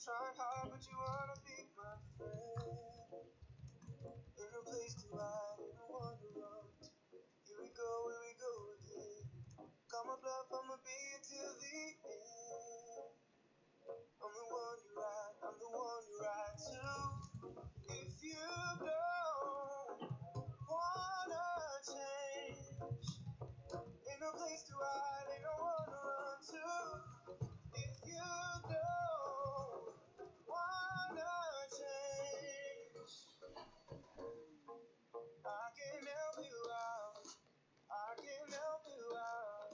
Trying hard, but you wanna be my friend. Ain't no place to hide, ain't no one to run to. Here we go again. Call my bluff, I'ma be here till the end. I'm the one you ride, I'm the one you ride to. If you don't wanna change, ain't no place to hide, ain't no one to run to. If you don't wanna change, I can help you out. I can help you out.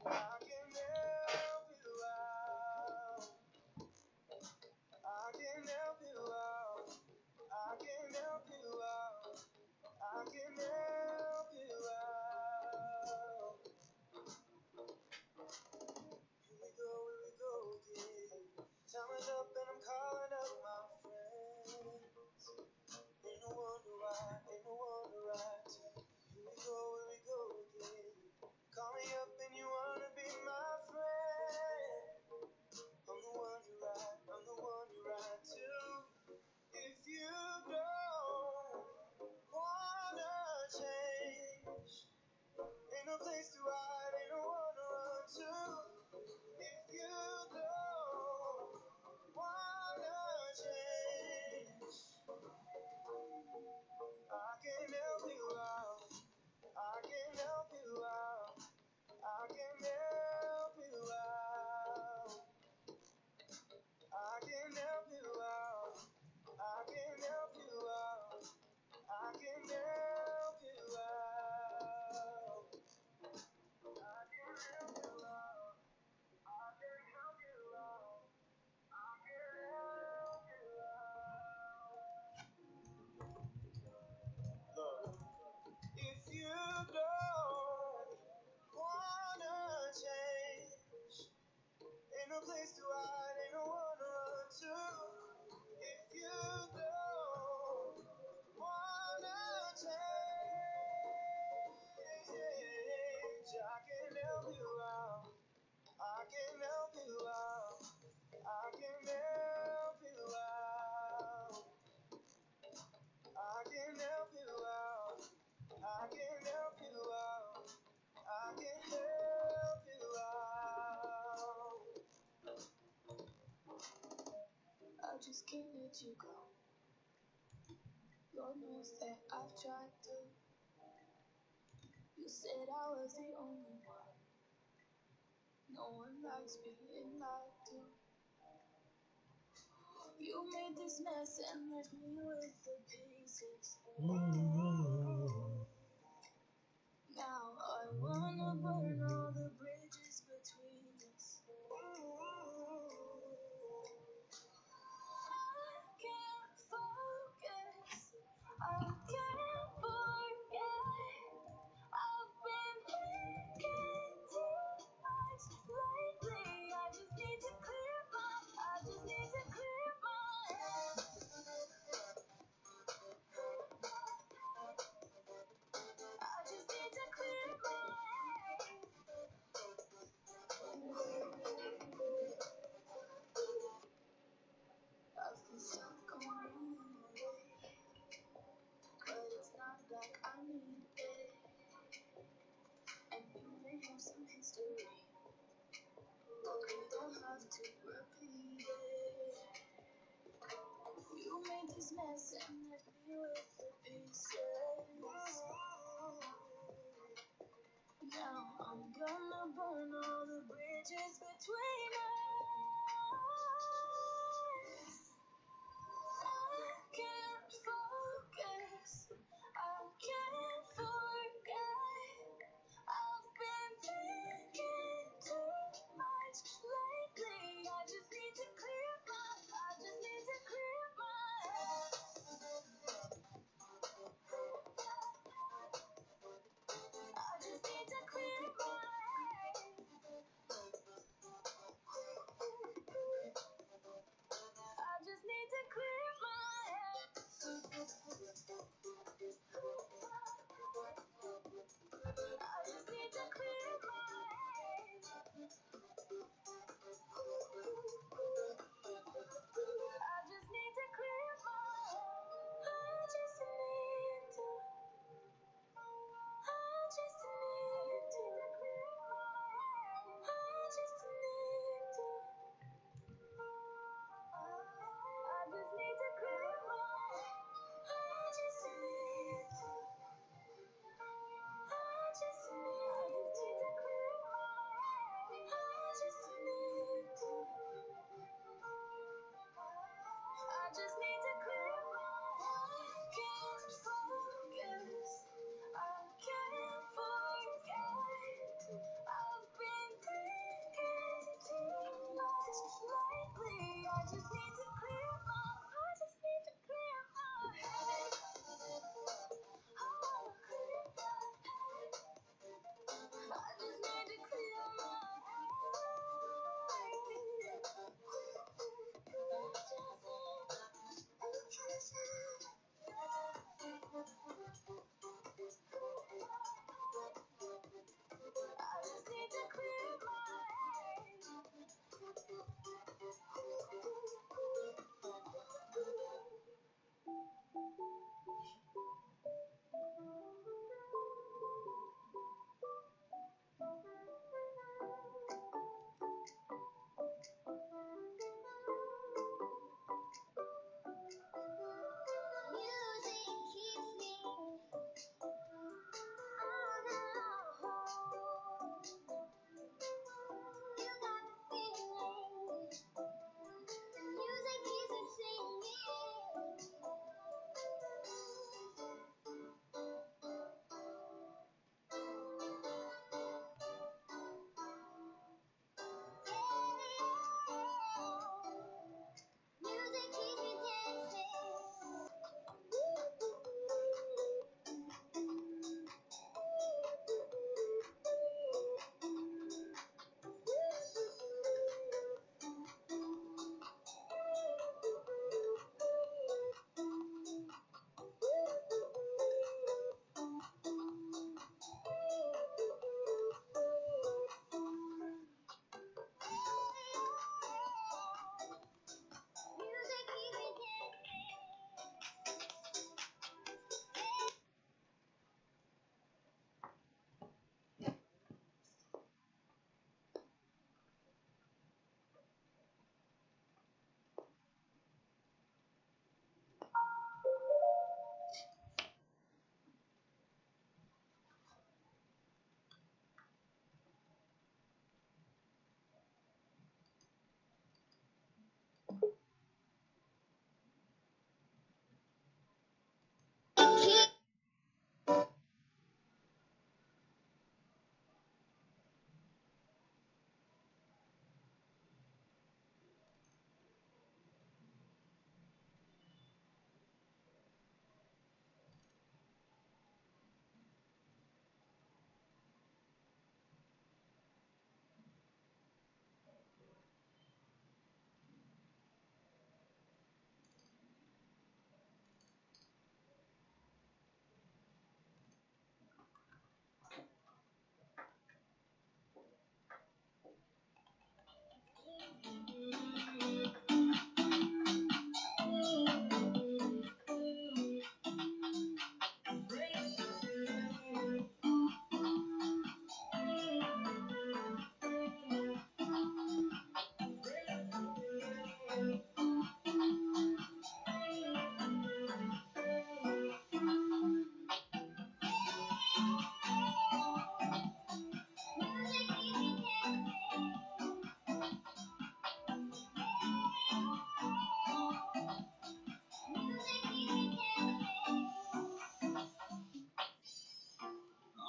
I can help you out. I can help you out. I can help you out. I can help you out. Here we go again. Time is up and I'm calling up my friends. Ain't no one to ride, ain't no one to ride to. Here we go again. Call me up and you wanna be my friend. I'm the one you ride, I'm the one you ride to. If you don't wanna change, ain't no place to hide, ain't no one to run to. If you don't wanna change, I can help you out. I can help you out. I can help you out. I can help you out. I can help you out. I can help you out. I can help you out. I can help you out. I can help you out. Look, if you don't wanna change, ain't no place to hide, ain't no one to run to. If you don't wanna change, I can help you out. I can help you out. I can help you out. I can help you out. I can help you out. I can help you out. I just can't let you go. Lord knows that I've tried to. You said I was the only one. No one likes being lied to. You made this mess and left me with the pieces. Now I wanna burn all the bridges between us. I can't focus. I can't forget. I've been thinking too much lately. mess and left me with the pieces. Now I'm gonna burn all the bridges between us. I can't focus. I can't forget. I've been thinking too much lately. I just need to clear my head.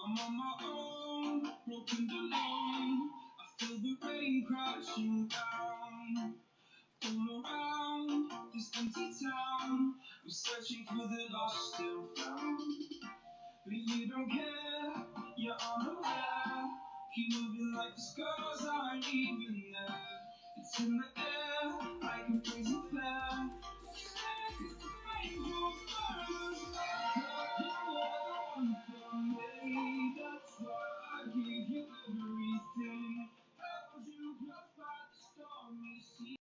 I'm on my own, broken alone. I feel the rain crashing down. All around this empty town, I'm searching for the lost and found. But you don't care, you're unaware. Keep moving like the scars aren't even there. It's in the air, like a crazy flare. It's the rainbow burns. I thought you were the one for me. That's why I gave you everything. Held you close by the stormy sea.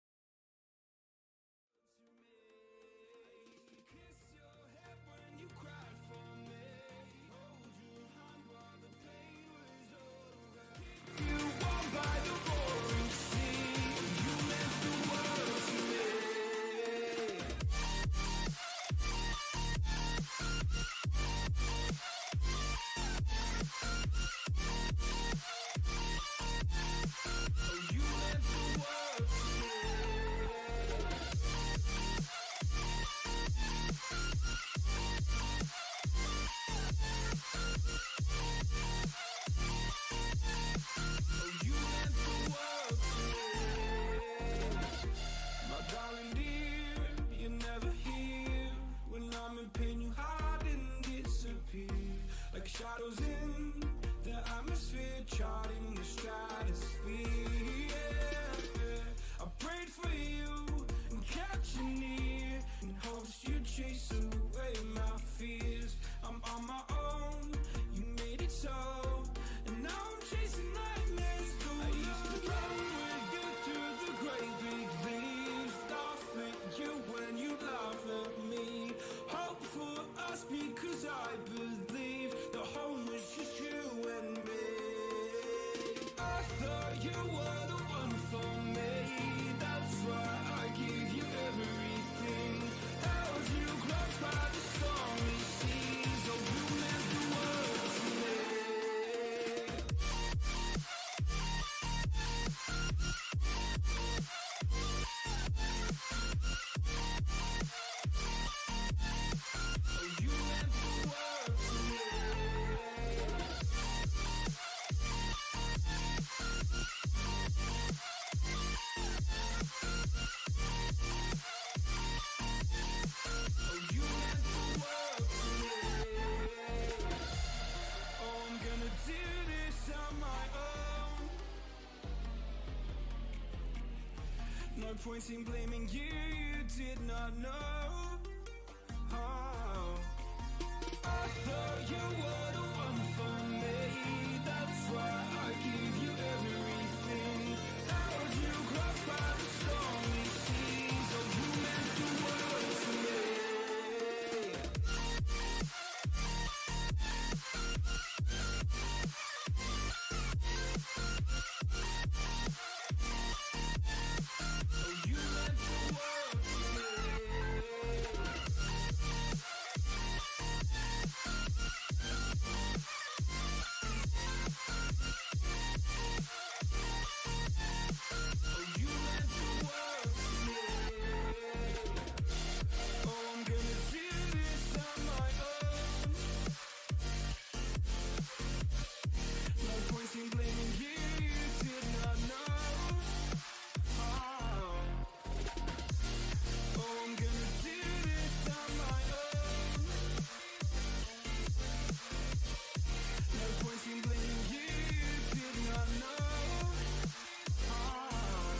Like shadows in the atmosphere, charting the stratosphere. Yeah. I prayed for you and kept you near in hopes you'd chase away my fears. I'm on my own, you made it so, and now I'm chasing nightmares. I used to run with you through the great big leaves, laugh at you when you laugh at me. Hope for us because I believe the home was just you and me. I thought you were the one for me. That's why I gave you everything. Held you close by the stormy seas. Oh, you meant the world to me. Oh, you meant the world to me. Oh, you meant the world to me. Oh, I'm gonna do this on my own. No point in blaming you, you did not know. Oh, I thought you were the one for me. That's why I gave you everything. Held you close by the stormy seas. Oh, you meant the world to me. Oh, you meant the world to me. Oh, you meant the world to me. Oh, I'm gonna do this on my own. No point in blaming you, you did not know. Oh, oh, I'm gonna do this on my own. No point in blaming you, you did not know. Oh,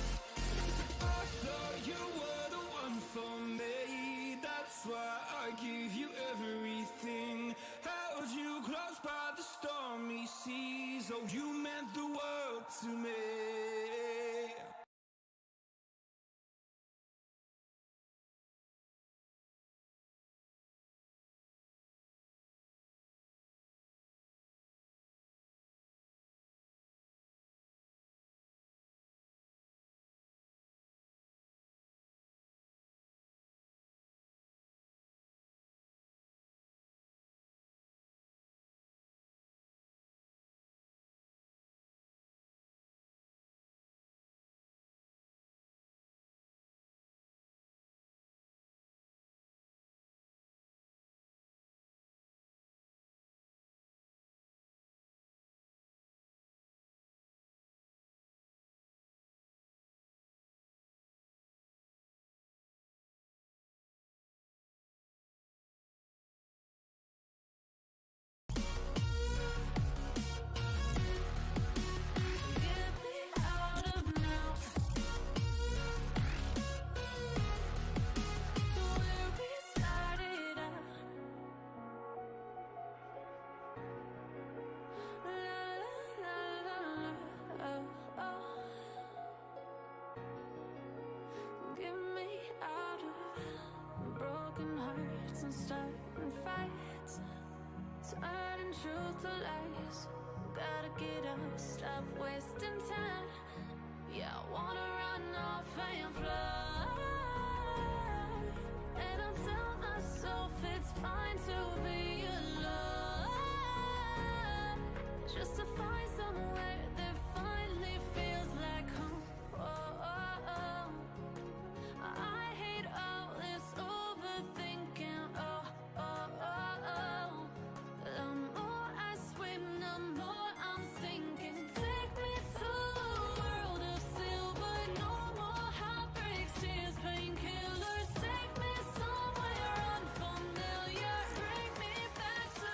I thought you were the one for me. That's why I gave you everything. Held you close by the stormy seas. Oh, you meant the world to me. truth to lies. Gotta get up, stop wasting time. Yeah, I wanna run off and fly. And I tell myself it's fine to be alone, just to find somewhere that finally feels like home. Oh, oh, oh. I hate all this overthinking. Oh, oh, oh, oh. The more I swim, the more I'm sinking. Take me to a world of silver. No more heartbreaks, tears, painkillers. Take me somewhere unfamiliar. Bring me back to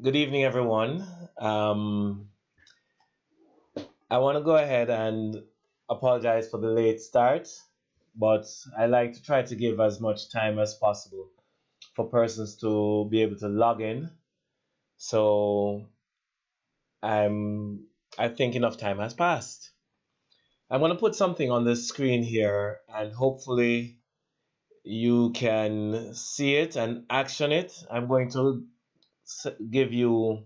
Good evening, everyone. I want to go ahead and apologize for the late start, but I like to try to give as much time as possible for persons to be able to log in. So I'm, I think enough time has passed. I'm going to put something on the screen here, and hopefully you can see it and action it. I'm going to give you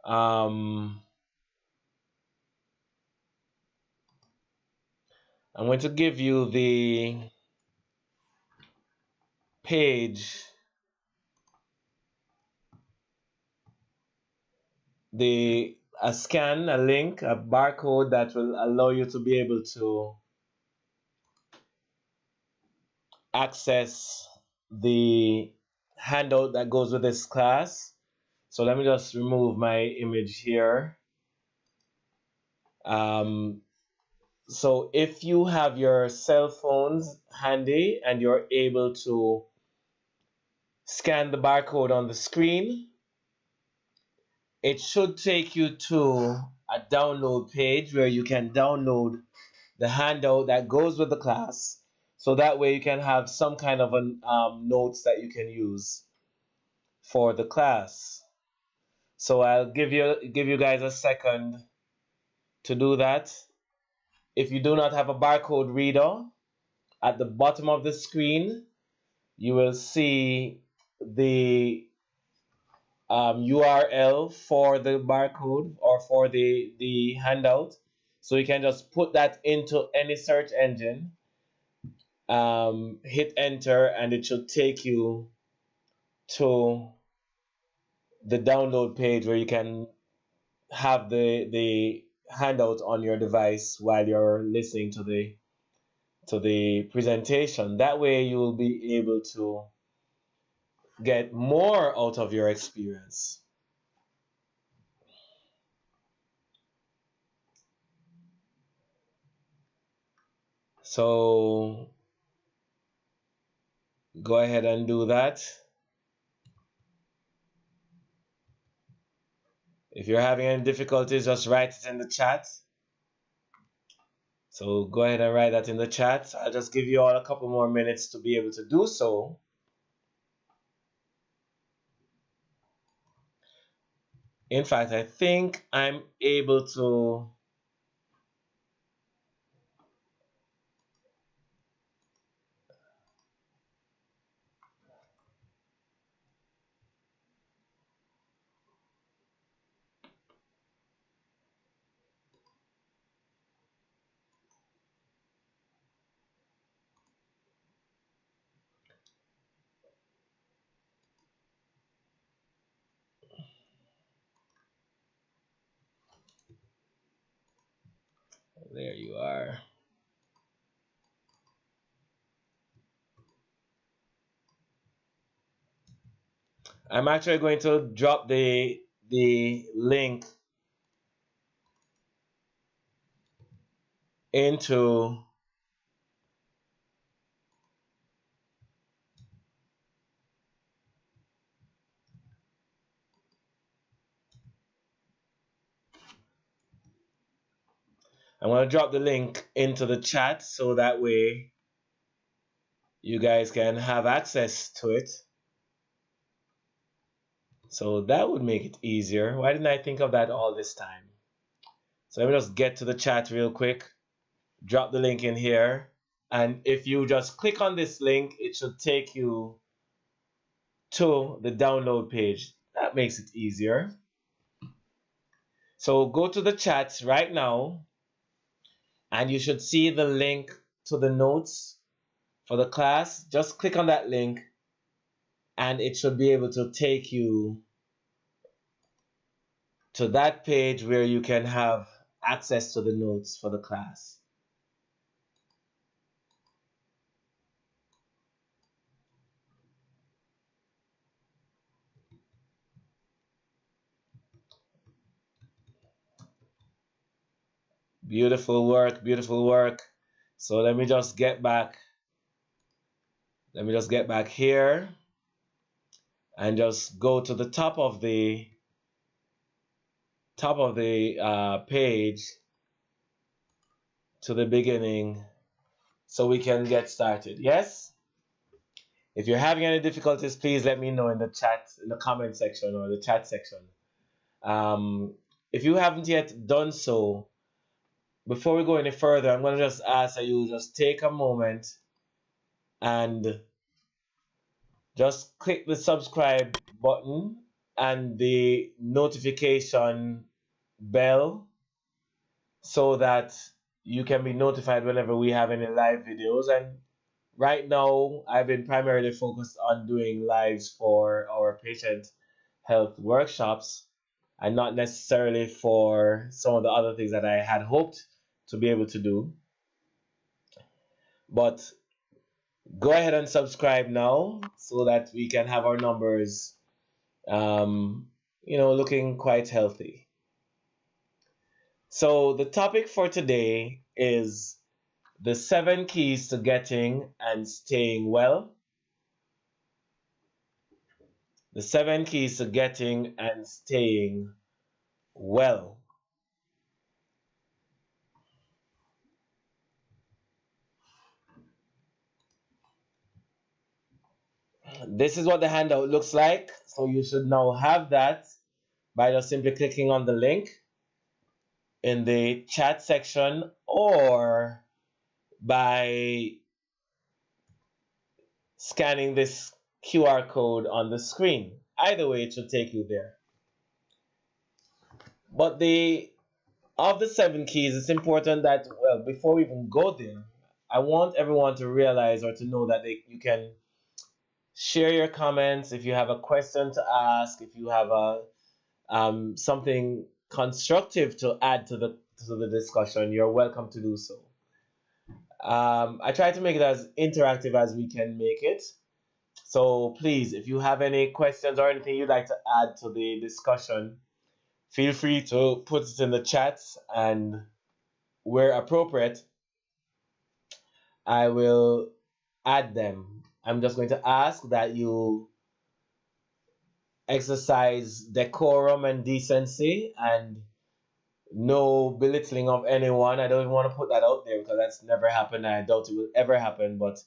um, I'm going to give you the page, a scan, a link, a barcode that will allow you to be able to access the handout that goes with this class. So let me just remove my image here. Um, so if you have your cell phones handy and you're able to scan the barcode on the screen, it should take you to a download page where you can download the handout that goes with the class. So that way you can have some kind of an, notes that you can use for the class. So I'll give you guys a second to do that. If you do not have a barcode reader, at the bottom of the screen, you will see the URL for the barcode or for the handout. So you can just put that into any search engine, hit enter, and it should take you to the download page where you can have the handout on your device while you're listening to the presentation. That way you will be able to get more out of your experience. So go ahead and do that. If you're having any difficulties, just write it in the chat. So go ahead and write that in the chat. I'll just give you all a couple more minutes to be able to do so. In fact, I think I'm able to. There you are. I'm actually going to drop the link into I'm going to drop the link into the chat so that way you guys can have access to it. So that would make it easier. Why didn't I think of that all this time? So let me just get to the chat real quick. Drop the link in here. And if you just click on this link, it should take you to the download page. That makes it easier. So go to the chat right now, and you should see the link to the notes for the class. Just click on that link, and it should be able to take you to that page where you can have access to the notes for the class. Beautiful work, beautiful work. So let me just get back. Let me just get back here. and just go to the top of the page to the beginning so we can get started. Yes? If you're having any difficulties, please let me know in the chat, in the comment section or the chat section. If you haven't yet done so, before we go any further, I'm going to just ask that you just take a moment and just click the subscribe button and the notification bell so that you can be notified whenever we have any live videos. And right now, I've been primarily focused on doing lives for our patient health workshops and not necessarily for some of the other things that I had hoped to be able to do. But go ahead and subscribe now so that we can have our numbers, looking quite healthy. So the topic for today is the 7 keys to getting and staying well. The 7 keys to getting and staying well. This is what the handout looks like. So you should now have that by just simply clicking on the link in the chat section or by scanning this QR code on the screen. Either way, it should take you there. But of the 7 keys, it's important that, well, before we even go there, I want everyone to realize or to know that you can share your comments if you have a question to ask, if you have something constructive to add to the discussion, you're welcome to do so. I try to make it as interactive as we can make it. So please, if you have any questions or anything you'd like to add to the discussion, feel free to put it in the chat, and where appropriate, I will add them. I'm just going to ask that you exercise decorum and decency and no belittling of anyone. I don't even want to put that out there because that's never happened and I doubt it will ever happen. But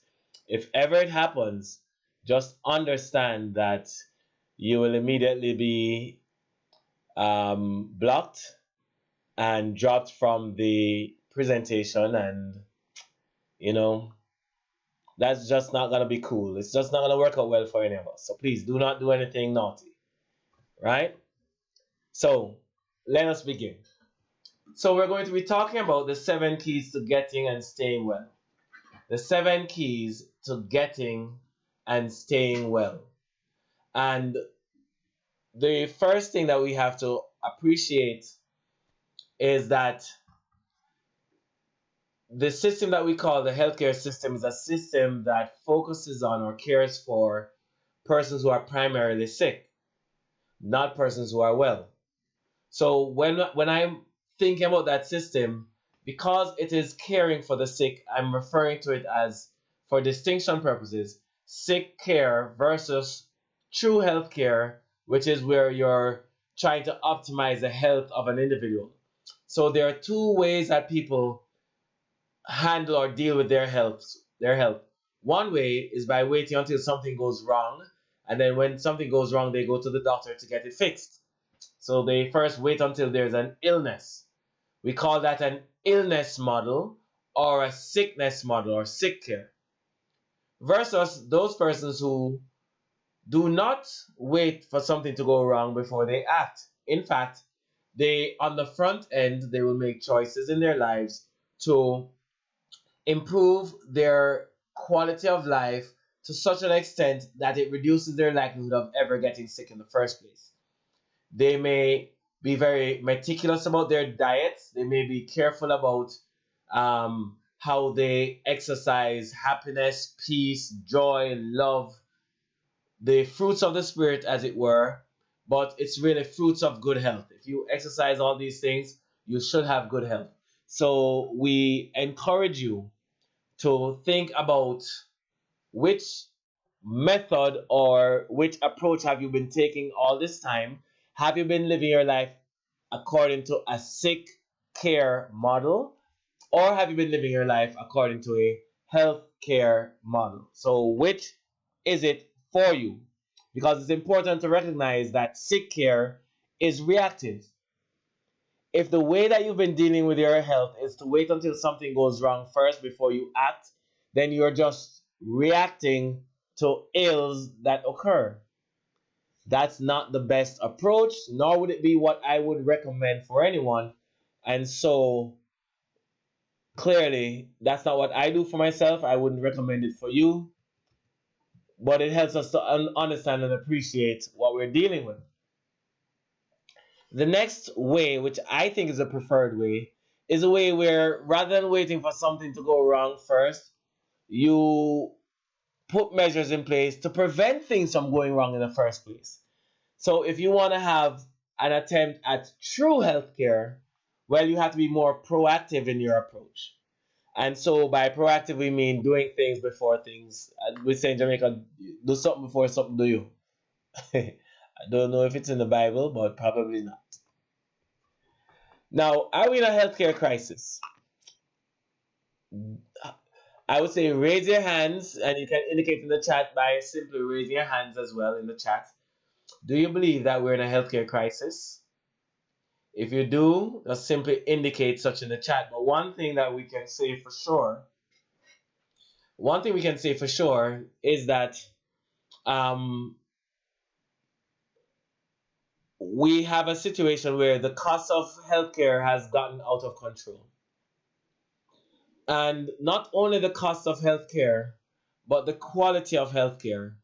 if ever it happens, just understand that you will immediately be blocked and dropped from the presentation, and that's just not gonna be cool. It's just not gonna work out well for any of us. So please do not do anything naughty, right? So let us begin. So we're going to be talking about the 7 keys to getting and staying well. The 7 keys to getting and staying well. And the first thing that we have to appreciate is that the system that we call the healthcare system is a system that focuses on or cares for persons who are primarily sick, not persons who are well. So when I'm thinking about that system, because it is caring for the sick, I'm referring to it as, for distinction purposes, sick care versus true health care, which is where you're trying to optimize the health of an individual. So there are 2 ways that people handle or deal with their health. One way is by waiting until something goes wrong, and then when something goes wrong, they go to the doctor to get it fixed. So they first wait until there's an illness. We call that an illness model or a sickness model or sick care. Versus those persons who do not wait for something to go wrong before they act. In fact, on the front end, they will make choices in their lives to improve their quality of life to such an extent that it reduces their likelihood of ever getting sick in the first place. They may be very meticulous about their diets. They may be careful about how they exercise happiness, peace, joy, love, the fruits of the spirit, as it were, but it's really fruits of good health. If you exercise all these things, you should have good health. So we encourage you to think about which method or which approach have you been taking all this time? Have you been living your life according to a sick care model, or have you been living your life according to a health care model? So, which is it for you? Because it's important to recognize that sick care is reactive. If the way that you've been dealing with your health is to wait until something goes wrong first before you act, then you're just reacting to ills that occur. That's not the best approach, nor would it be what I would recommend for anyone. And so, clearly, that's not what I do for myself. I wouldn't recommend it for you, but it helps us to understand and appreciate what we're dealing with. The next way, which I think is a preferred way, is a way where rather than waiting for something to go wrong first, you put measures in place to prevent things from going wrong in the first place. So if you want to have an attempt at true healthcare, well, you have to be more proactive in your approach. And so by proactive, we mean doing things before things. We say in Jamaica, do something before something do you. I don't know if it's in the Bible, but probably not. Now, are we in a healthcare crisis? I would say raise your hands, and you can indicate in the chat by simply raising your hands as well in the chat. Do you believe that we're in a healthcare crisis? If you do, just simply indicate such in the chat. But one thing we can say for sure is that um, we have a situation where the cost of healthcare has gotten out of control. And not only the cost of healthcare, but the quality of healthcare.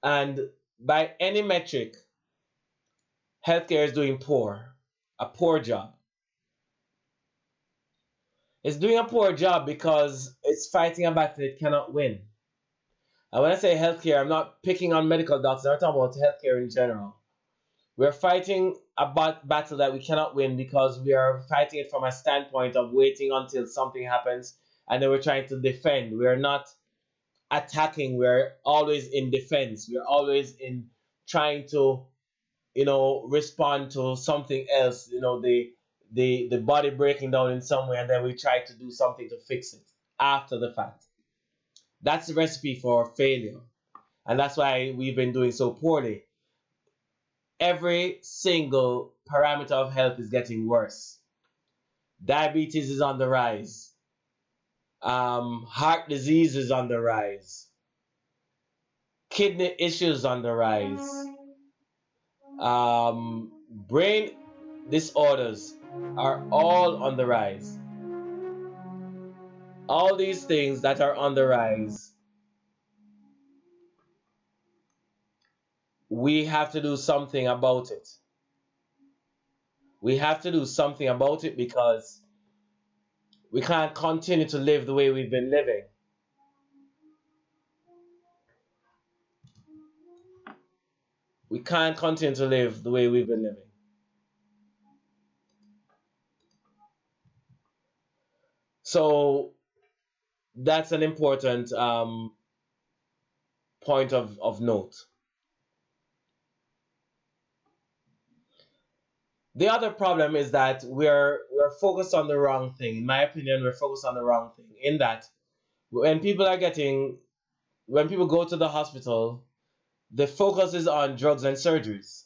And by any metric, healthcare is doing a poor job. It's doing a poor job because it's fighting a battle it cannot win. And when I say healthcare, I'm not picking on medical doctors, I'm talking about healthcare in general. We're fighting a battle that we cannot win because we are fighting it from a standpoint of waiting until something happens and then we're trying to defend. We're not attacking, we're always in defense. We're always in trying to, respond to something else, the body breaking down in some way, and then we try to do something to fix it after the fact. That's the recipe for failure. And that's why we've been doing so poorly. Every single parameter of health is getting worse. Diabetes is on the rise. Heart disease is on the rise. Kidney issues on the rise. Brain disorders are all on the rise. All these things that are on the rise, we have to do something about it. We have to do something about it because we can't continue to live the way we've been living. We can't continue to live the way we've been living. So that's an important point of note. The other problem is that we're focused on the wrong thing. In my opinion, we're focused on the wrong thing. In that when people are getting when people go to the hospital, the focus is on drugs and surgeries.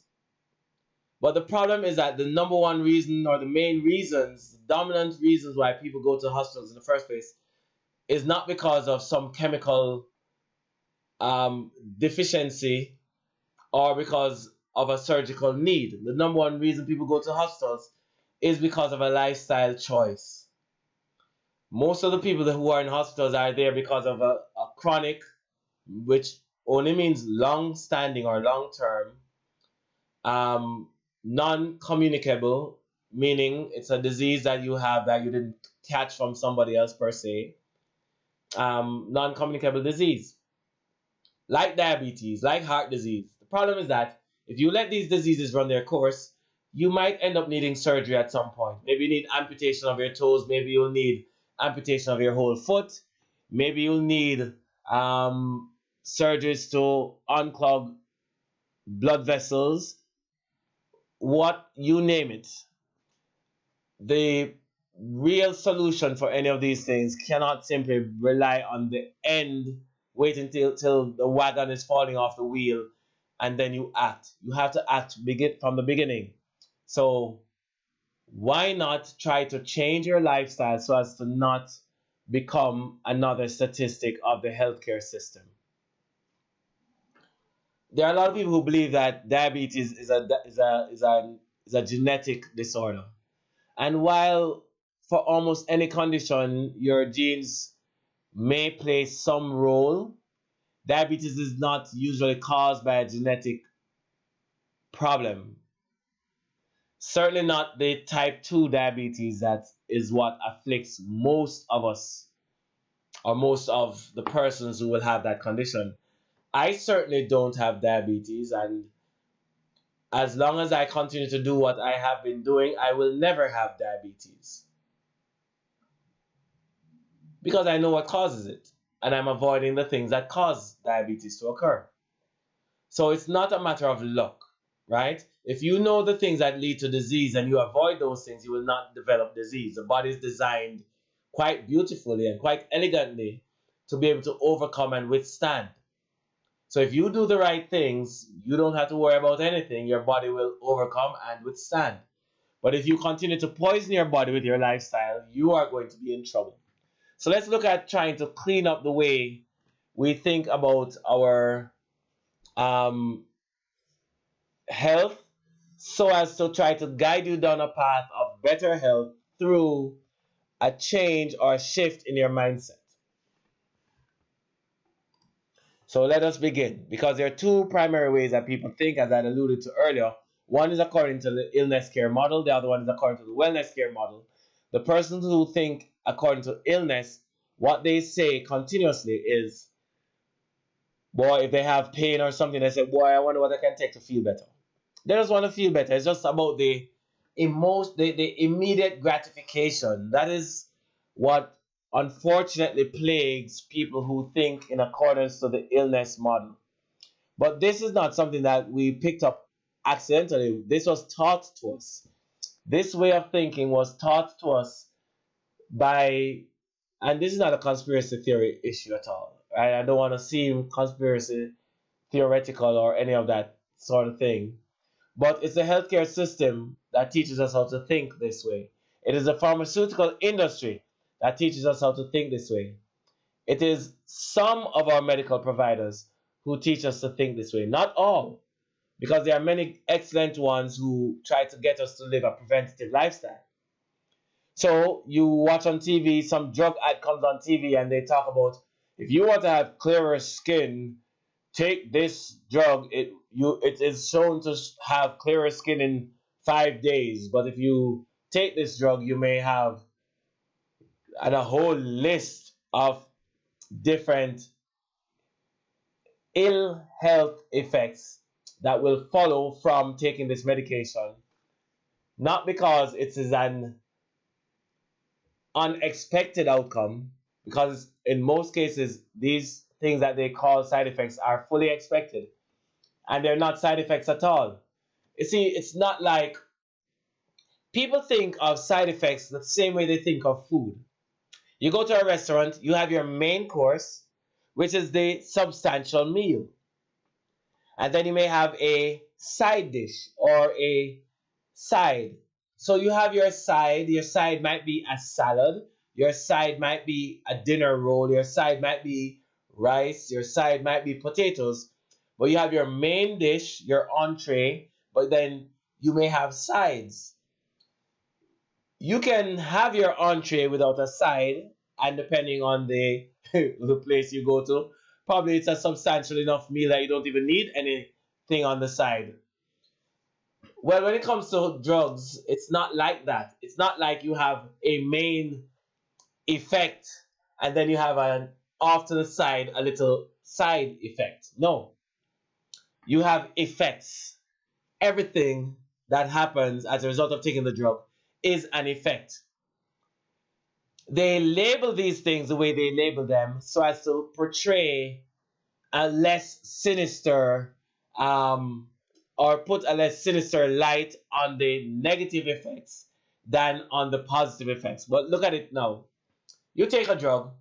But the problem is that the number one reason or the main reasons, dominant reasons why people go to hospitals in the first place is not because of some chemical deficiency or because of a surgical need. The number one reason people go to hospitals is because of a lifestyle choice. Most of the people who are in hospitals are there because of a chronic, which only means long standing or long term, non communicable, meaning it's a disease that you have that you didn't catch from somebody else per se, non communicable disease like diabetes, like heart disease. The problem is that if you let these diseases run their course, you might end up needing surgery at some point. Maybe you need amputation of your toes, maybe you'll need amputation of your whole foot, maybe you'll need surgeries to unclog blood vessels, what you name it. The real solution for any of these things cannot simply rely on the end, wait until till the wagon is falling off the wheel, and then you act. You have to act begin from the beginning. So why not try to change your lifestyle so as to not become another statistic of the healthcare system? There are a lot of people who believe that diabetes is a genetic disorder. And while for almost any condition your genes may play some role, diabetes is not usually caused by a genetic problem. Certainly not the type 2 diabetes that is what afflicts most of us, or most of the persons who will have that condition. I certainly don't have diabetes, and as long as I continue to do what I have been doing, I will never have diabetes because I know what causes it, and I'm avoiding the things that cause diabetes to occur. So it's not a matter of luck, right? If you know the things that lead to disease and you avoid those things, you will not develop disease. The body is designed quite beautifully and quite elegantly to be able to overcome and withstand. So if you do the right things, you don't have to worry about anything. Your body will overcome and withstand. But if you continue to poison your body with your lifestyle, you are going to be in trouble. So let's look at trying to clean up the way we think about our um, health so as to try to guide you down a path of better health through a change or a shift in your mindset. So let us begin, because there are two primary ways that people think, as I alluded to earlier. One is according to the illness care model, the other one is according to the wellness care model. The persons who think according to illness, what they say continuously is, boy, if they have pain or something, they say, boy, I wonder what I can take to feel better. They just want to feel better. It's just about the immediate gratification. That is what unfortunately plagues people who think in accordance to the illness model. But this is not something that we picked up accidentally. This was taught to us. This way of thinking was taught to us by, and this is not a conspiracy theory issue at all. Right? I don't want to seem conspiracy theoretical or any of that sort of thing. But it's the healthcare system that teaches us how to think this way. It is the pharmaceutical industry that teaches us how to think this way. It is some of our medical providers who teach us to think this way. Not all, because there are many excellent ones who try to get us to live a preventative lifestyle. So you watch on TV, some drug ad comes on TV and they talk about, if you want to have clearer skin, take this drug. It is shown to have clearer skin in 5 days. But if you take this drug, you may have a whole list of different ill health effects that will follow from taking this medication. Not because it is an unexpected outcome, because in most cases, these things that they call side effects are fully expected. And they're not side effects at all. You see, it's not like people think of side effects the same way they think of food. You go to a restaurant, you have your main course, which is the substantial meal. And then you may have a side dish or a side. So you have your side might be a salad, your side might be a dinner roll, your side might be rice, your side might be potatoes. But you have your main dish, your entree, but then you may have sides. You can have your entree without a side, and depending on the the place you go to, probably it's a substantial enough meal that you don't even need anything on the side. Well, when it comes to drugs, it's not like that. It's not like you have a main effect and then you have an off to the side a little side effect. No, you have effects. Everything that happens as a result of taking the drug is an effect. They label these things the way they label them so as to portray a less sinister, um, or put a less sinister light on the negative effects than on the positive effects. But look at it now. You take a drug,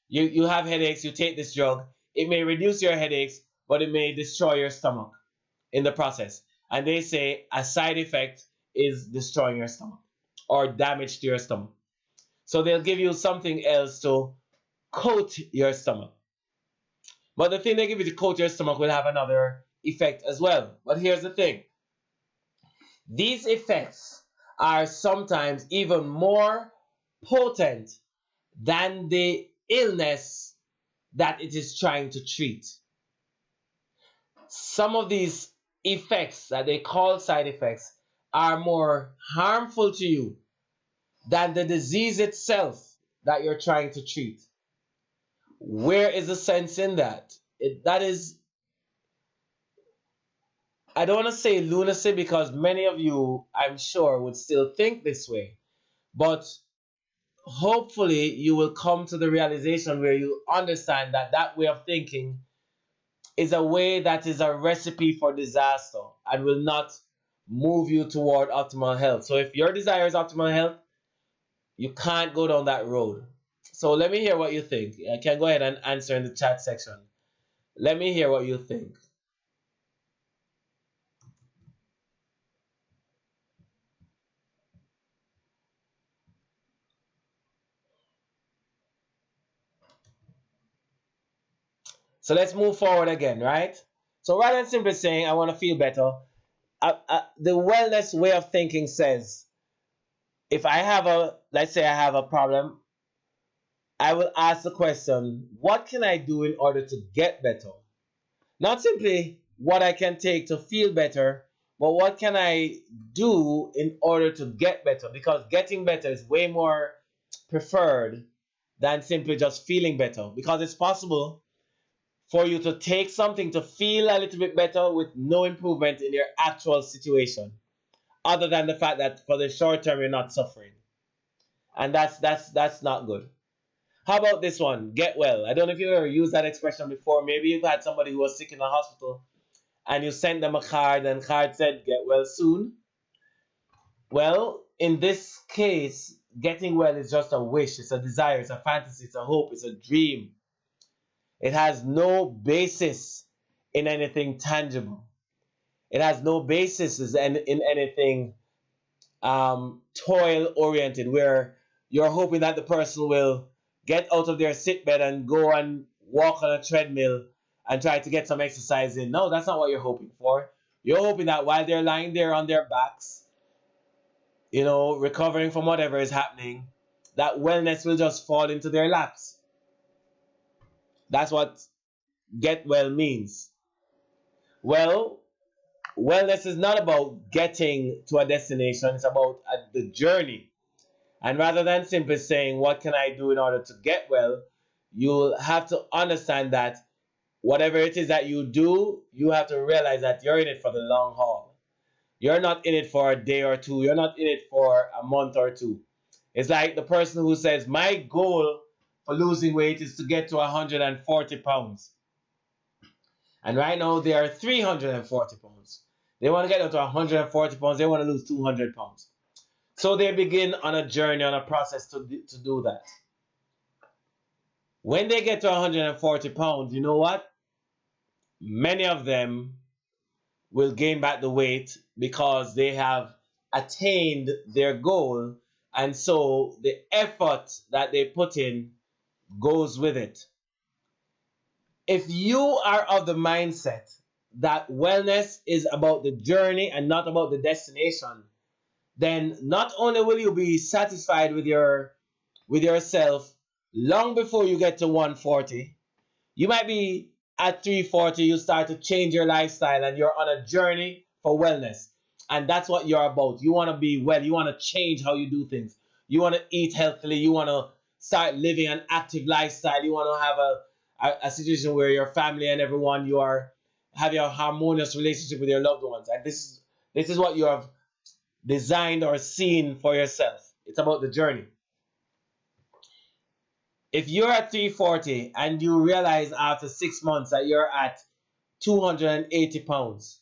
you have headaches, you take this drug, it may reduce your headaches, but it may destroy your stomach in the process. And they say a side effect is destroying your stomach or damage to your stomach. So they'll give you something else to coat your stomach. But the thing they give you to coat your stomach will have another effect as well. But here's the thing, these effects are sometimes even more potent than the illness that it is trying to treat. Some of these effects that they call side effects are more harmful to you than the disease itself that you're trying to treat. Where is the sense in that? That is, I don't want to say lunacy because many of you, I'm sure, would still think this way. But hopefully, you will come to the realization where you understand that that way of thinking is a way that is a recipe for disaster and will not move you toward optimal health. So if your desire is optimal health, you can't go down that road. So let me hear what you think. I can go ahead and answer in the chat section. Let me hear what you think. So let's move forward again, right? So rather than simply saying, I want to feel better, the wellness way of thinking says, if I have let's say I have a problem, I will ask the question, what can I do in order to get better? Not simply what I can take to feel better, but what can I do in order to get better? Because getting better is way more preferred than simply just feeling better. Because it's possible for you to take something to feel a little bit better with no improvement in your actual situation, other than the fact that for the short term you're not suffering. And that's not good. How about this one? Get well. I don't know if you've ever used that expression before. Maybe you've had somebody who was sick in the hospital and you sent them a card and the card said, get well soon. Well, in this case, getting well is just a wish, it's a desire, it's a fantasy, it's a hope, it's a dream. It has no basis in anything tangible. It has no basis in anything toil oriented, where you're hoping that the person will get out of their sick bed and go and walk on a treadmill and try to get some exercise in. No, that's not what you're hoping for. You're hoping that while they're lying there on their backs, recovering from whatever is happening, that wellness will just fall into their laps. That's what get well means. Well, wellness is not about getting to a destination, it's about the journey. And rather than simply saying, what can I do in order to get well, you'll have to understand that whatever it is that you do, you have to realize that you're in it for the long haul. You're not in it for a day or two. You're not in it for a month or two. It's like the person who says, my goal for losing weight is to get to 140 pounds. And right now they are 340 pounds. They want to get down to 140 pounds. They want to lose 200 pounds. So they begin on a journey, on a process to do that. When they get to 140 pounds, you know what? Many of them will gain back the weight because they have attained their goal, and so the effort that they put in goes with it. If you are of the mindset that wellness is about the journey and not about the destination, then not only will you be satisfied with yourself long before you get to 140, you might be at 340, you start to change your lifestyle and you're on a journey for wellness. And that's what you're about. You want to be well, you want to change how you do things. You want to eat healthily, you want to start living an active lifestyle, you want to have a situation where your family and everyone, you are having a harmonious relationship with your loved ones. And this is what you have designed or seen for yourself. It's about the journey. If you're at 340 and you realize after 6 months that you're at 280 pounds,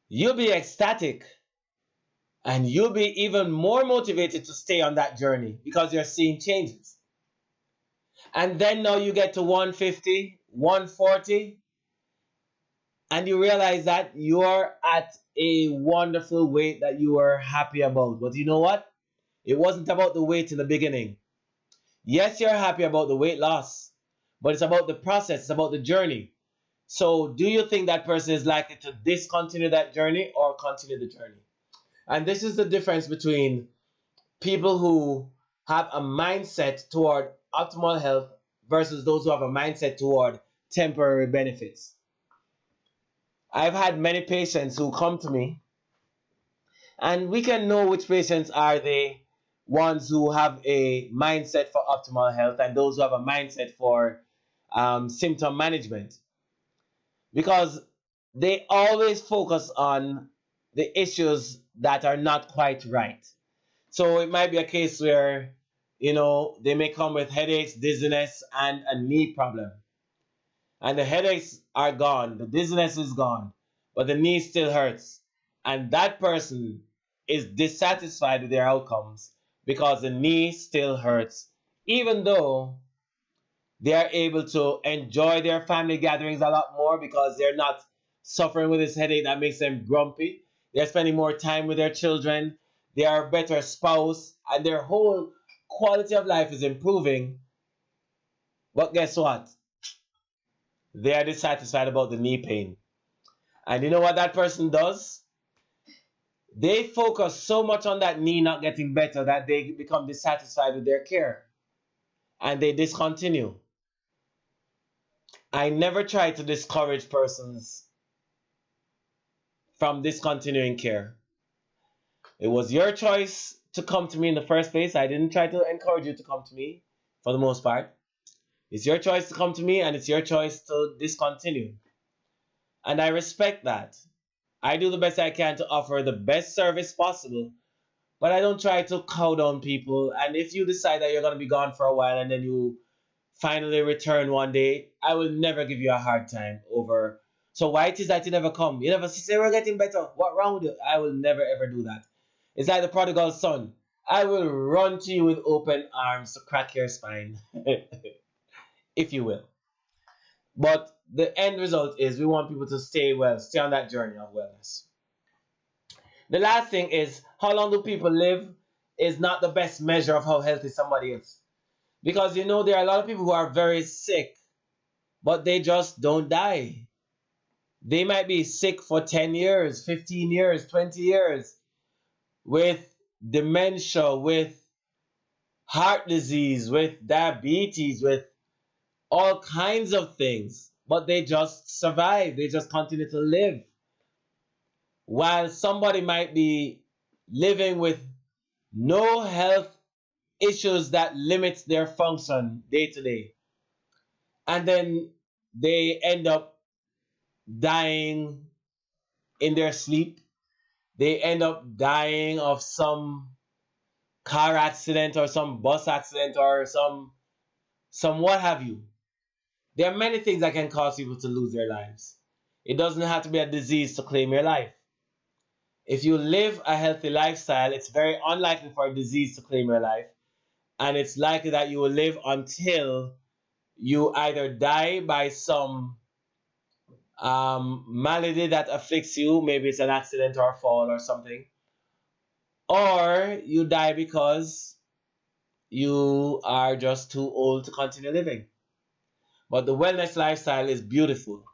you'll be ecstatic and you'll be even more motivated to stay on that journey because you're seeing changes. And then now you get to 150, 140, and you realize that you're at a wonderful weight that you are happy about. But you know what? It wasn't about the weight in the beginning. Yes, you're happy about the weight loss, but it's about the process, it's about the journey. So, do you think that person is likely to discontinue that journey or continue the journey? And this is the difference between people who have a mindset toward optimal health versus those who have a mindset toward temporary benefits. I've had many patients who come to me, and we can know which patients are the ones who have a mindset for optimal health and those who have a mindset for symptom management, because they always focus on the issues that are not quite right. So it might be a case where, they may come with headaches, dizziness, and a knee problem. And the headaches are gone, the dizziness is gone, but the knee still hurts. And that person is dissatisfied with their outcomes because the knee still hurts, even though they are able to enjoy their family gatherings a lot more because they're not suffering with this headache that makes them grumpy. They're spending more time with their children. They are a better spouse, and their whole quality of life is improving. But guess what? They are dissatisfied about the knee pain. And you know what that person does? They focus so much on that knee not getting better that they become dissatisfied with their care and they discontinue. I never try to discourage persons from discontinuing care. It was your choice to come to me in the first place. I didn't try to encourage you to come to me for the most part. It's your choice to come to me and it's your choice to discontinue. And I respect that. I do the best I can to offer the best service possible, but I don't try to cow down people. And if you decide that you're going to be gone for a while and then you finally return one day, I will never give you a hard time over. So why it is that you never come? You never say we're getting better. What wrong with you? I will never ever do that. It's like the prodigal son. I will run to you with open arms to crack your spine, if you will. But the end result is we want people to stay well, stay on that journey of wellness. The last thing is how long do people live is not the best measure of how healthy somebody is. Because there are a lot of people who are very sick, but they just don't die. They might be sick for 10 years, 15 years, 20 years with dementia, with heart disease, with diabetes, with all kinds of things, but they just survive. They just continue to live. While somebody might be living with no health issues that limits their function day to day. And then they end up dying in their sleep. They end up dying of some car accident or some bus accident or some what have you. There are many things that can cause people to lose their lives. It doesn't have to be a disease to claim your life. If you live a healthy lifestyle, it's very unlikely for a disease to claim your life. And it's likely that you will live until you either die by some malady that afflicts you, maybe it's an accident or a fall or something, or you die because you are just too old to continue living. But the wellness lifestyle is beautiful.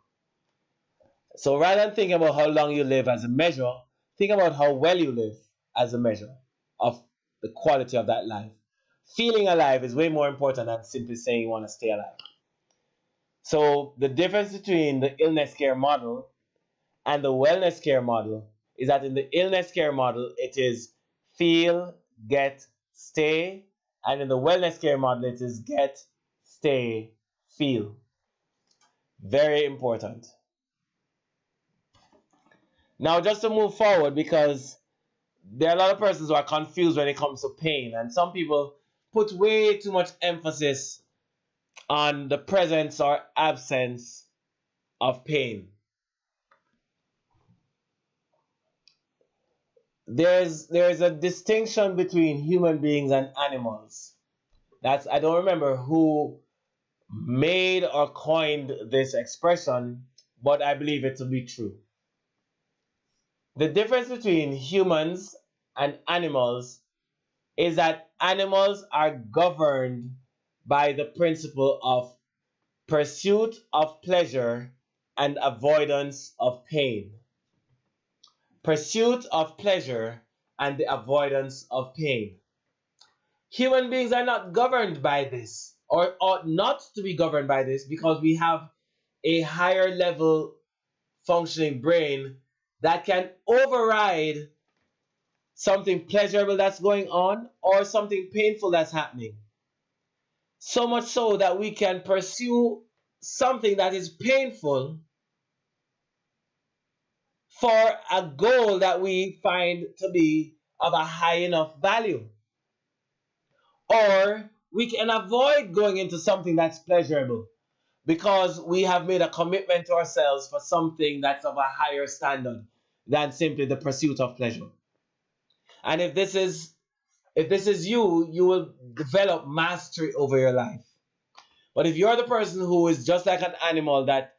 So rather than thinking about how long you live as a measure, think about how well you live as a measure of the quality of that life. Feeling alive is way more important than simply saying you want to stay alive. So the difference between the illness care model and the wellness care model is that in the illness care model, it is feel, get, stay. And in the wellness care model, it is get, stay, feel. Very important. Now, just to move forward, because there are a lot of persons who are confused when it comes to pain, and some people put way too much emphasis on the presence or absence of pain. There's a distinction between human beings and animals. That's I don't remember who made or coined this expression, but I believe it to be true. The difference between humans and animals is that animals are governed by the principle of pursuit of pleasure and avoidance of pain. Pursuit of pleasure and the avoidance of pain. Human beings are not governed by this, or ought not to be governed by this, because we have a higher level functioning brain that can override something pleasurable that's going on or something painful that's happening. So much so that we can pursue something that is painful for a goal that we find to be of a high enough value. Or we can avoid going into something that's pleasurable because we have made a commitment to ourselves for something that's of a higher standard than simply the pursuit of pleasure. And if this is you, you will develop mastery over your life. But if you're the person who is just like an animal, that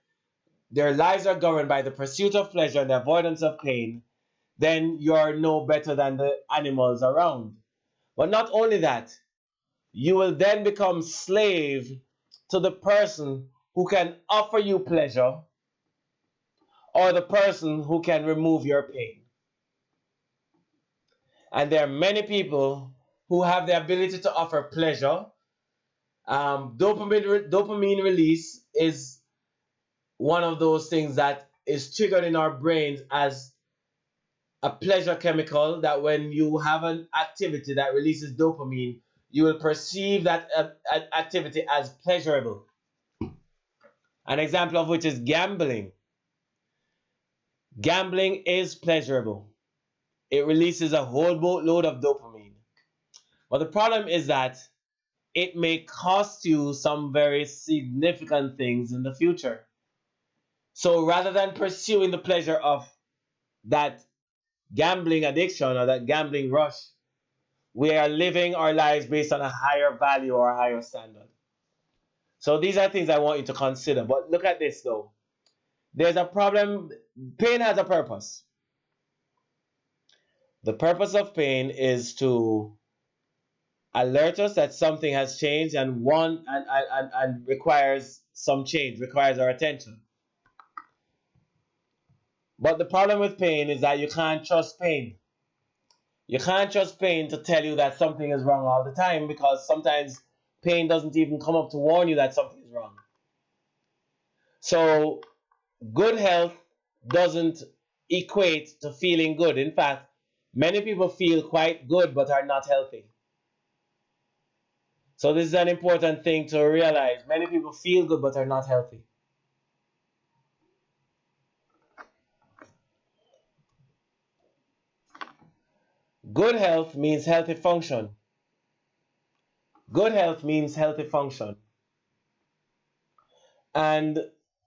their lives are governed by the pursuit of pleasure and the avoidance of pain, then you're no better than the animals around. But not only that, you will then become slave to the person who can offer you pleasure or the person who can remove your pain. And there are many people who have the ability to offer pleasure. Dopamine release is one of those things that is triggered in our brains as a pleasure chemical, that when you have an activity that releases dopamine, you will perceive that activity as pleasurable. An example of which is gambling. Gambling is pleasurable. It releases a whole boatload of dopamine. But the problem is that it may cost you some very significant things in the future. So rather than pursuing the pleasure of that gambling addiction or that gambling rush, we are living our lives based on a higher value or a higher standard. So these are things I want you to consider. But look at this though. There's a problem. Pain has a purpose. The purpose of pain is to alert us that something has changed and requires some change, requires our attention. But the problem with pain is that you can't trust pain. You can't trust pain to tell you that something is wrong all the time, because sometimes pain doesn't even come up to warn you that something is wrong. So good health doesn't equate to feeling good. In fact, many people feel quite good but are not healthy. So this is an important thing to realize. Many people feel good but are not healthy. Good health means healthy function. Good health means healthy function. And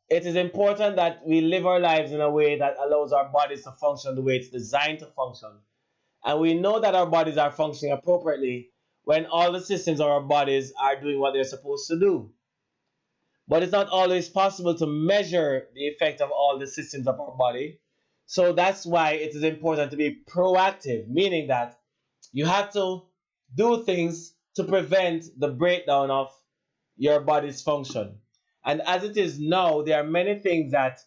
it is important that we live our lives in a way that allows our bodies to function the way it's designed to function. And we know that our bodies are functioning appropriately when all the systems of our bodies are doing what they're supposed to do. But it's not always possible to measure the effect of all the systems of our body. So that's why it is important to be proactive, meaning that you have to do things to prevent the breakdown of your body's function. And as it is now, there are many things that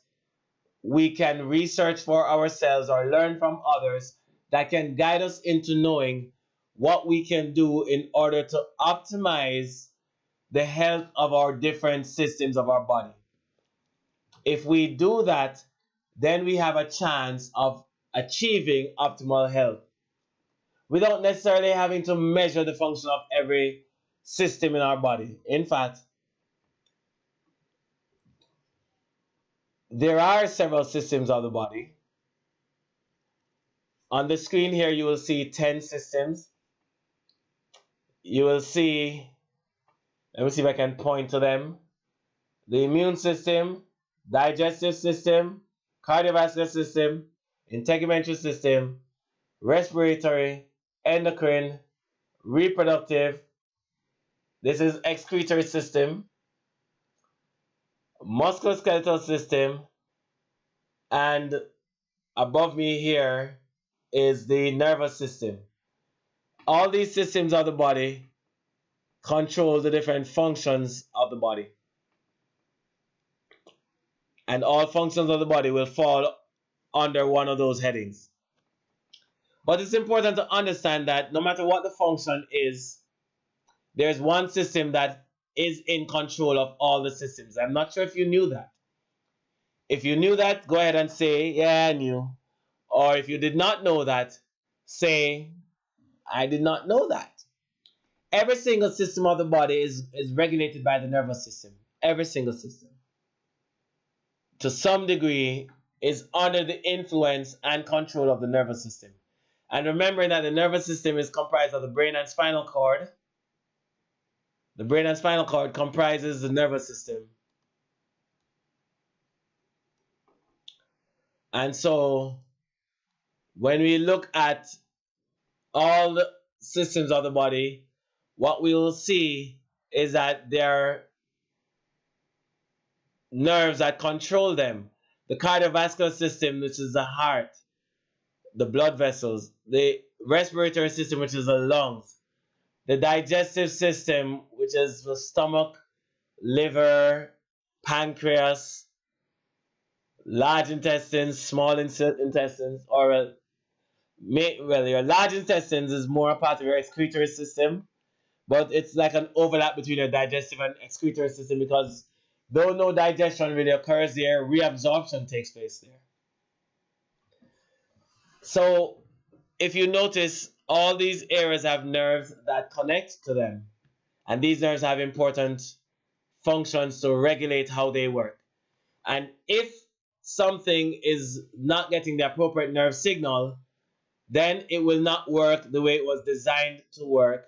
we can research for ourselves or learn from others that can guide us into knowing what we can do in order to optimize the health of our different systems of our body. If we do that, then we have a chance of achieving optimal health without necessarily having to measure the function of every system in our body. In fact, there are several systems of the body. On the screen here, you will see 10 systems. you will see, let me see if I can point to them, the immune system, digestive system, cardiovascular system, integumentary system, respiratory, endocrine, reproductive, this is excretory system, musculoskeletal system, and above me here is the nervous system. All these systems of the body control the different functions of the body. And all functions of the body will fall under one of those headings. But it's important to understand that no matter what the function is, there's one system that is in control of all the systems. I'm not sure if you knew that. If you knew that, go ahead and say, yeah, I knew. Or if you did not know that, say, I did not know that. Every single system of the body is regulated by the nervous system. Every single system, to some degree, is under the influence and control of the nervous system. And remembering that the nervous system is comprised of the brain and spinal cord. The brain and spinal cord comprises the nervous system. And so, when we look at all the systems of the body, what we will see is that there are nerves that control them. The cardiovascular system, which is the heart, the blood vessels, the respiratory system, which is the lungs, the digestive system, which is the stomach, liver, pancreas, large intestines, small intestines, or your large intestines is more a part of your excretory system, but it's like an overlap between your digestive and excretory system because though no digestion really occurs there, reabsorption takes place there. So if you notice, all these areas have nerves that connect to them, and these nerves have important functions to regulate how they work. And if something is not getting the appropriate nerve signal, then it will not work the way it was designed to work,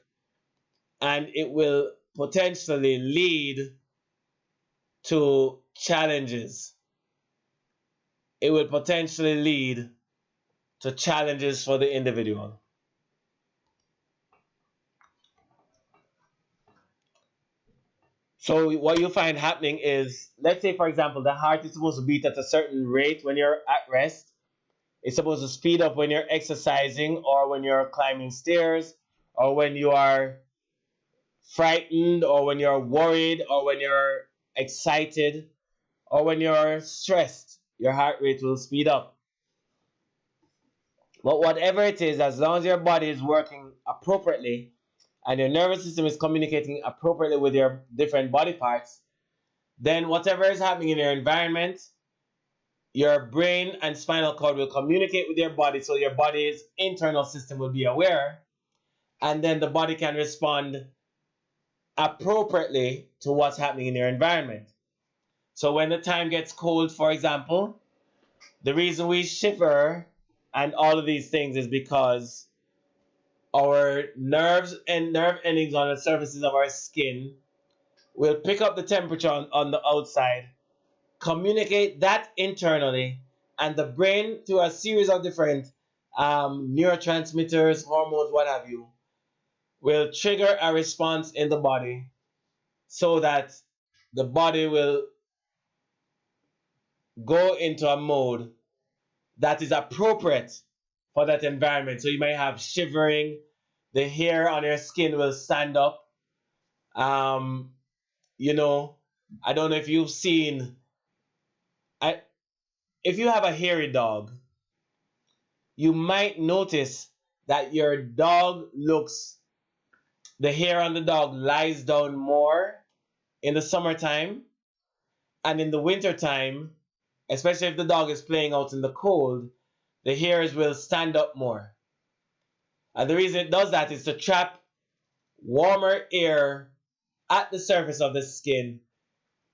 and it will potentially lead to challenges. It will potentially lead to challenges for the individual. So what you find happening is, let's say for example, the heart is supposed to beat at a certain rate when you're at rest. It's supposed to speed up when you're exercising or when you're climbing stairs or when you are frightened or when you're worried or when you're excited or when you're stressed. Your heart rate will speed up. But whatever it is, as long as your body is working appropriately and your nervous system is communicating appropriately with your different body parts, then whatever is happening in your environment, your brain and spinal cord will communicate with your body, so your body's internal system will be aware, and then the body can respond appropriately to what's happening in your environment. So when the time gets cold, for example, the reason we shiver and all of these things is because our nerves and nerve endings on the surfaces of our skin will pick up the temperature on the outside, communicate that internally, and the brain, through a series of different neurotransmitters, hormones, what have you, will trigger a response in the body so that the body will go into a mode that is appropriate for that environment. So you may have shivering, the hair on your skin will stand up. You know, I don't know if you've seen, if you have a hairy dog, you might notice that your dog looks, the hair on the dog lies down more in the summertime, and in the wintertime, especially if the dog is playing out in the cold, the hairs will stand up more. And the reason it does that is to trap warmer air at the surface of the skin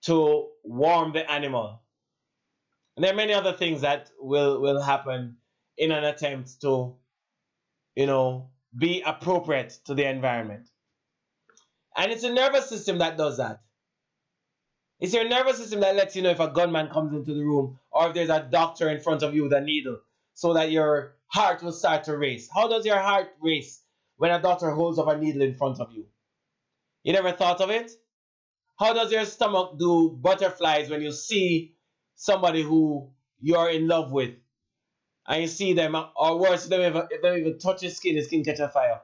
to warm the animal. And there are many other things that will happen in an attempt to, be appropriate to the environment. And it's the nervous system that does that. It's your nervous system that lets you know if a gunman comes into the room or if there's a doctor in front of you with a needle so that your heart will start to race. How does your heart race when a doctor holds up a needle in front of you? You never thought of it? How does your stomach do butterflies when you see somebody who you're in love with and you see them, or worse, if they don't even touch your skin catch a fire?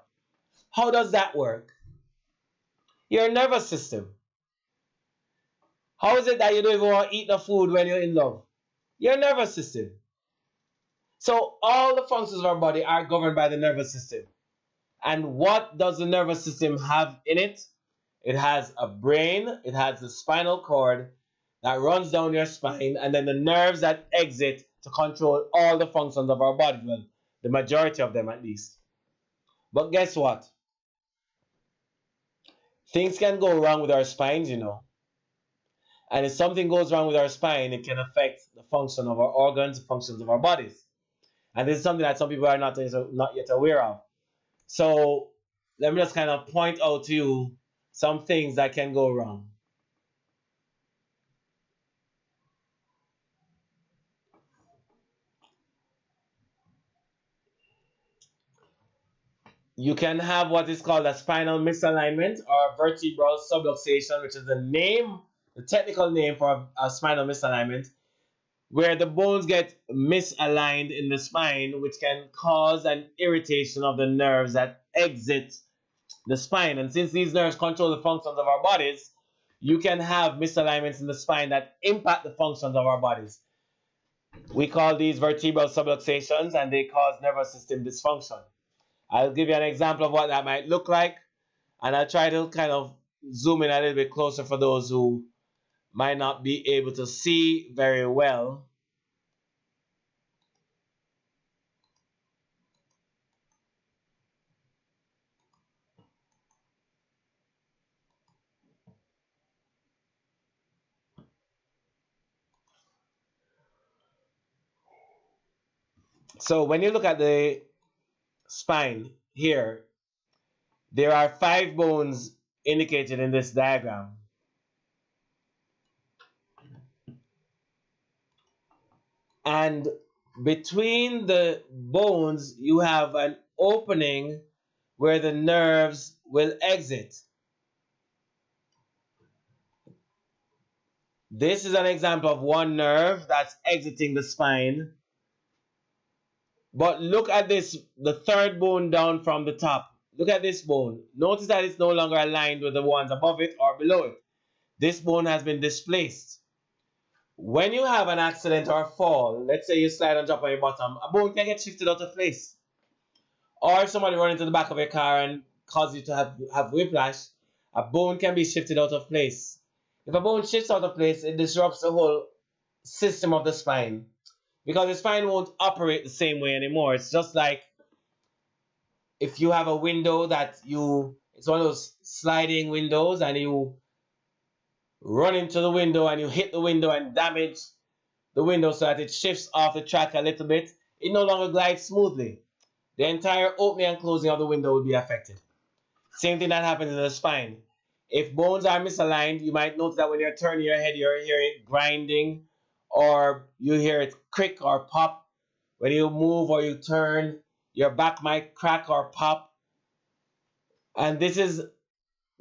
How does that work? Your nervous system. How is it that you don't even want to eat the food when you're in love? Your nervous system. So all the functions of our body are governed by the nervous system. And what does the nervous system have in it? It has a brain, it has the spinal cord that runs down your spine, and then the nerves that exit to control all the functions of our body. Well, the majority of them at least. But guess what? Things can go wrong with our spines, you know. And if something goes wrong with our spine, it can affect the function of our organs, the functions of our bodies. And this is something that some people are not yet aware of. So let me just kind of point out to you some things that can go wrong. You can have what is called a spinal misalignment or vertebral subluxation, which is the technical name for a spinal misalignment, where the bones get misaligned in the spine, which can cause an irritation of the nerves that exit the spine. And since these nerves control the functions of our bodies, you can have misalignments in the spine that impact the functions of our bodies. We call these vertebral subluxations and they cause nervous system dysfunction. I'll give you an example of what that might look like, and I'll try to kind of zoom in a little bit closer for those who might not be able to see very well. So when you look at the spine here, there are 5 bones indicated in this diagram. And between the bones, you have an opening where the nerves will exit. This is an example of one nerve that's exiting the spine. But look at this, the third bone down from the top. Look at this bone. Notice that it's no longer aligned with the ones above it or below it. This bone has been displaced. When you have an accident or fall, let's say you slide and drop on your bottom, a bone can get shifted out of place. Or if somebody run into the back of your car and cause you to have whiplash, a bone can be shifted out of place. If a bone shifts out of place, it disrupts the whole system of the spine because the spine won't operate the same way anymore. It's just like if you have a window it's one of those sliding windows and you run into the window and you hit the window and damage the window so that it shifts off the track a little bit, it no longer glides smoothly. The entire opening and closing of the window will be affected. Same thing that happens in the spine. If bones are misaligned, you might notice that when you're turning your head, you're hearing it grinding, or you hear it crick or pop. When you move or you turn, your back might crack or pop. And this is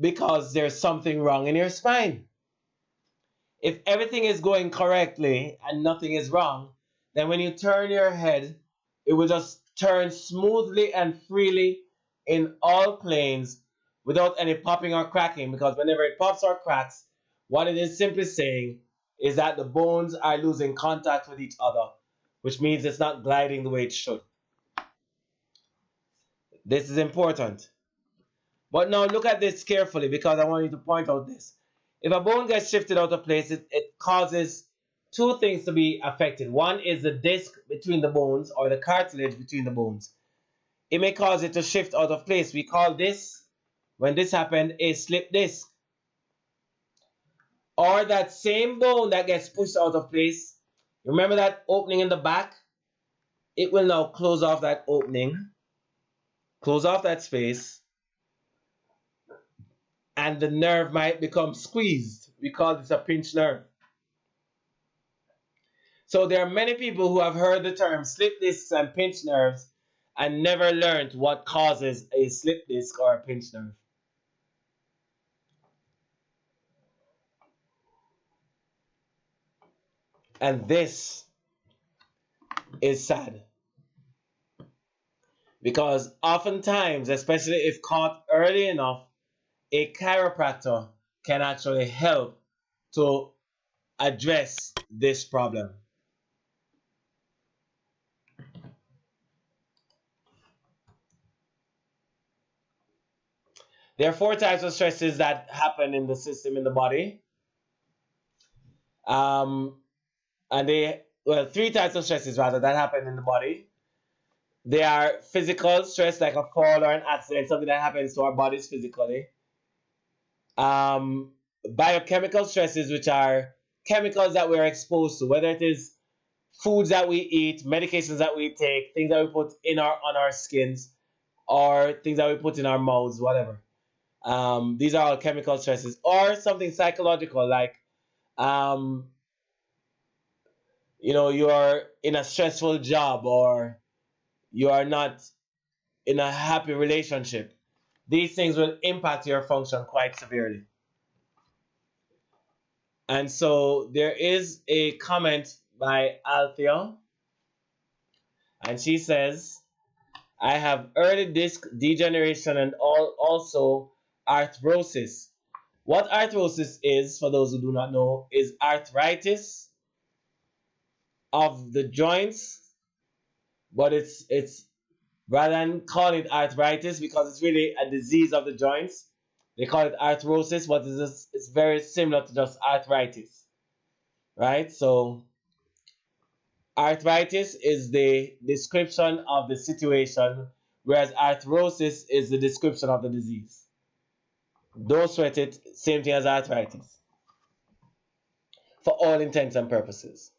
because there's something wrong in your spine. If everything is going correctly and nothing is wrong, then when you turn your head, it will just turn smoothly and freely in all planes without any popping or cracking, because whenever it pops or cracks, what it is simply saying is that the bones are losing contact with each other, which means it's not gliding the way it should. This is important. But now look at this carefully because I want you to point out this. If a bone gets shifted out of place, it causes 2 things to be affected. One is the disc between the bones or the cartilage between the bones. It may cause it to shift out of place. We call this, when this happened, a slip disc. Or that same bone that gets pushed out of place, remember that opening in the back? It will now close off that opening, close off that space, and the nerve might become squeezed. We call this a pinched nerve. So there are many people who have heard the term slip discs and pinched nerves and never learned what causes a slip disc or a pinched nerve. And this is sad because oftentimes, especially if caught early enough, a chiropractor can actually help to address this problem. There are four types of stresses that happen in the system in the body. Um, and three types of stresses rather that happen in the body. They are physical stress, like a fall or an accident, something that happens to our bodies physically. Biochemical stresses, which are chemicals that we're exposed to, whether it is foods that we eat, medications that we take, things that we put in on our skins, or things that we put in our mouths, whatever. These are all chemical stresses, or something psychological, like um, you are in a stressful job, or you are not in a happy relationship. These things will impact your function quite severely. And so there is a comment by Althea, and she says, I have early disc degeneration and also arthrosis. What arthrosis is, for those who do not know, is arthritis of the joints, but it's rather than call it arthritis because it's really a disease of the joints. They call it arthrosis, but it's very similar to just arthritis, right? So arthritis is the description of the situation, whereas arthrosis is the description of the disease. Don't sweat it, same thing as arthritis, for all intents and purposes.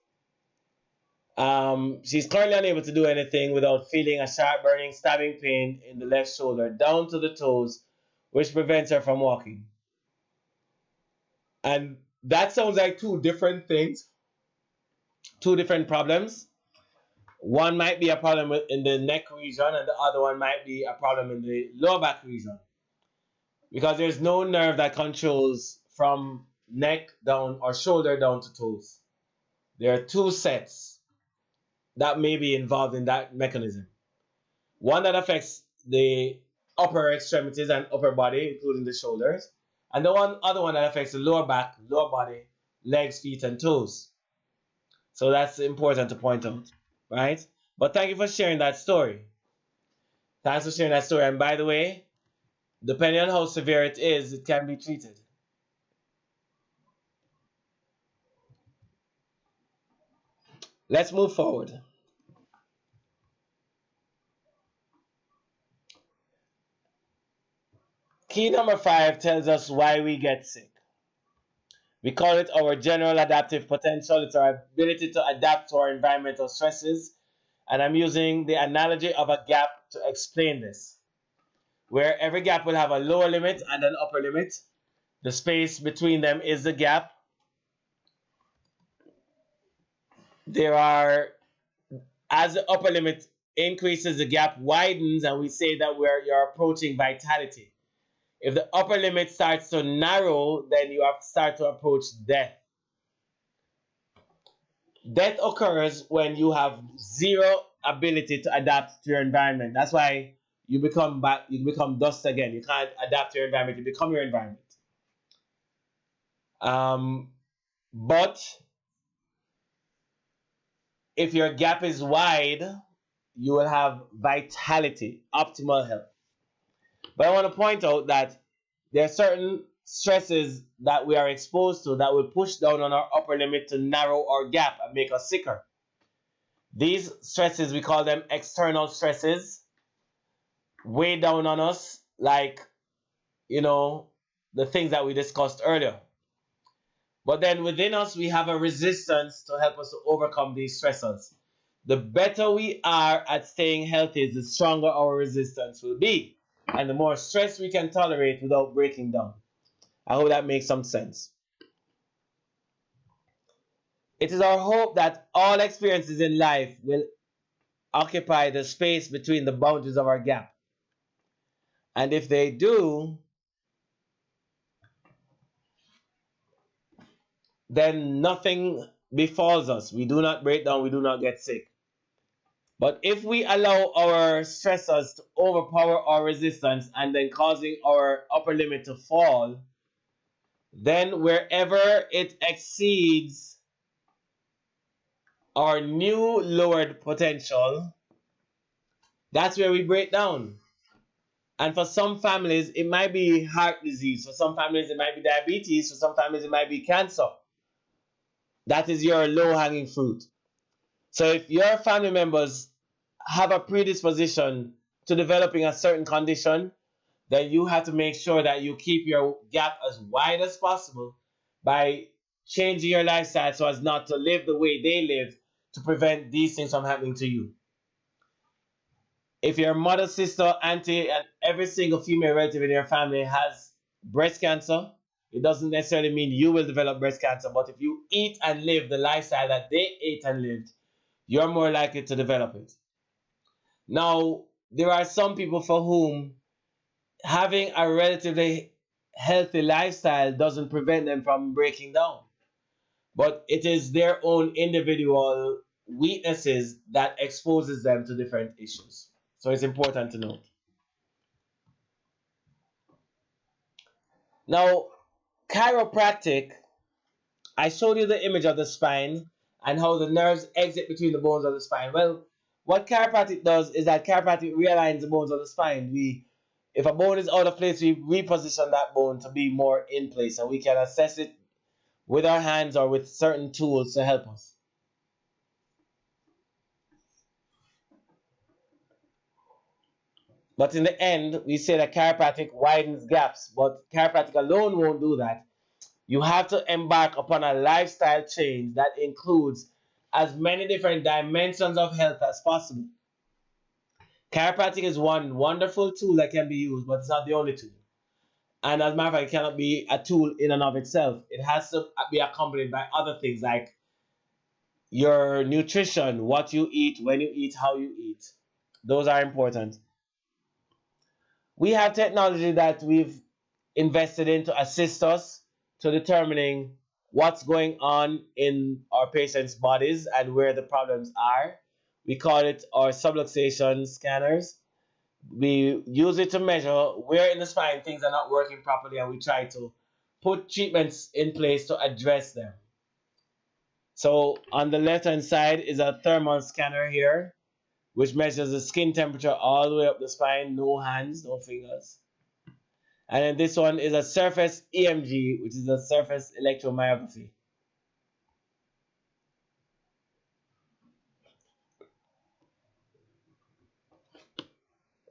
She's currently unable to do anything without feeling a sharp burning stabbing pain in the left shoulder down to the toes, which prevents her from walking. And that sounds like two different things, two different problems. One might be a problem in the neck region, and the other one might be a problem in the lower back region. Because there's no nerve that controls from neck down or shoulder down to toes. There are two sets that may be involved in that mechanism. One that affects the upper extremities and upper body, including the shoulders, and the other one that affects the lower back, lower body, legs, feet, and toes. So that's important to point out, right? But thank you for sharing that story. Thanks for sharing that story. And by the way, depending on how severe it is, it can be treated. Let's move forward. Key number 5 tells us why we get sick. We call it our general adaptive potential. It's our ability to adapt to our environmental stresses. And I'm using the analogy of a gap to explain this, where every gap will have a lower limit and an upper limit. The space between them is the gap. As the upper limit increases, the gap widens, and we say that you're approaching vitality. If the upper limit starts to narrow, then you have to start to approach death. Death occurs when you have zero ability to adapt to your environment. That's why you become dust again. You can't adapt to your environment. You become your environment. But if your gap is wide, you will have vitality, optimal health. But I want to point out that there are certain stresses that we are exposed to that will push down on our upper limit to narrow our gap and make us sicker. These stresses, we call them external stresses, weigh down on us, like, the things that we discussed earlier. But then within us, we have a resistance to help us to overcome these stressors. The better we are at staying healthy, the stronger our resistance will be, and the more stress we can tolerate without breaking down. I hope that makes some sense. It is our hope that all experiences in life will occupy the space between the boundaries of our gap. And if they do, then nothing befalls us. We do not break down, we do not get sick. But if we allow our stressors to overpower our resistance and then causing our upper limit to fall, then wherever it exceeds our new lowered potential, that's where we break down. And for some families, it might be heart disease. For some families, it might be diabetes. For some families, it might be cancer. That is your low hanging fruit. So if your family members have a predisposition to developing a certain condition, then you have to make sure that you keep your gap as wide as possible by changing your lifestyle so as not to live the way they live to prevent these things from happening to you. If your mother, sister, auntie, and every single female relative in your family has breast cancer, it doesn't necessarily mean you will develop breast cancer. But if you eat and live the lifestyle that they ate and lived, you're more likely to develop it. Now, there are some people for whom having a relatively healthy lifestyle doesn't prevent them from breaking down. But it is their own individual weaknesses that exposes them to different issues. So it's important to note. Now, chiropractic, I showed you the image of the spine and how the nerves exit between the bones of the spine. Well, what chiropractic does is that chiropractic realigns the bones of the spine. If a bone is out of place, we reposition that bone to be more in place, and we can assess it with our hands or with certain tools to help us. But in the end, we say that chiropractic widens gaps, but chiropractic alone won't do that. You have to embark upon a lifestyle change that includes as many different dimensions of health as possible. Chiropractic is one wonderful tool that can be used, but it's not the only tool. And as a matter of fact, it cannot be a tool in and of itself. It has to be accompanied by other things like your nutrition, what you eat, when you eat, how you eat. Those are important. We have technology that we've invested in to assist us to determining what's going on in our patients' bodies and where the problems are. We call it our subluxation scanners. We use it to measure where in the spine things are not working properly, and we try to put treatments in place to address them. So on the left hand side is a thermal scanner here, which measures the skin temperature all the way up the spine, no hands, no fingers. And then this one is a surface EMG, which is a surface electromyography.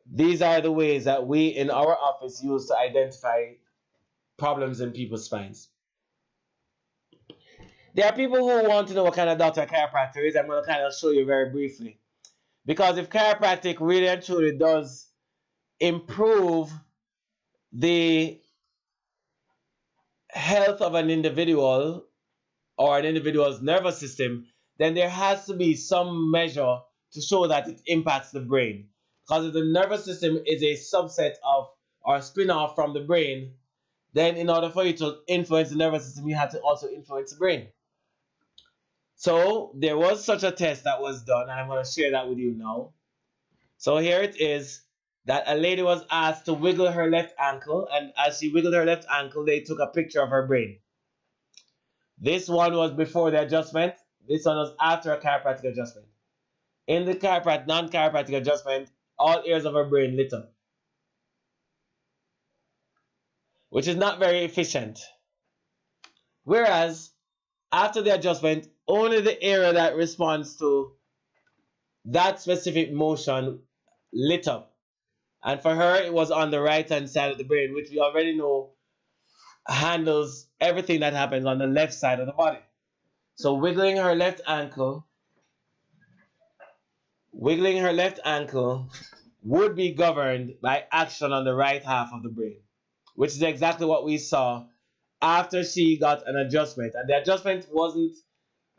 These are the ways that we in our office use to identify problems in people's spines. There are people who want to know what kind of doctor a chiropractor is. I'm going to kind of show you very briefly. Because if chiropractic really and truly does improve the health of an individual or an individual's nervous system, then there has to be some measure to show that it impacts the brain. Because if the nervous system is a subset of or spin-off from the brain, then in order for you to influence the nervous system, you have to also influence the brain. So there was such a test that was done, and I'm going to share that with you now. So here it is that a lady was asked to wiggle her left ankle, and as she wiggled her left ankle, they took a picture of her brain. This one was before the adjustment. This one was after a chiropractic adjustment. In the non-chiropractic adjustment, all areas of her brain lit up, which is not very efficient. Whereas after the adjustment, only the area that responds to that specific motion lit up. And for her, it was on the right hand side of the brain, which we already know handles everything that happens on the left side of the body. So wiggling her left ankle would be governed by action on the right half of the brain, which is exactly what we saw after she got an adjustment, and the adjustment wasn't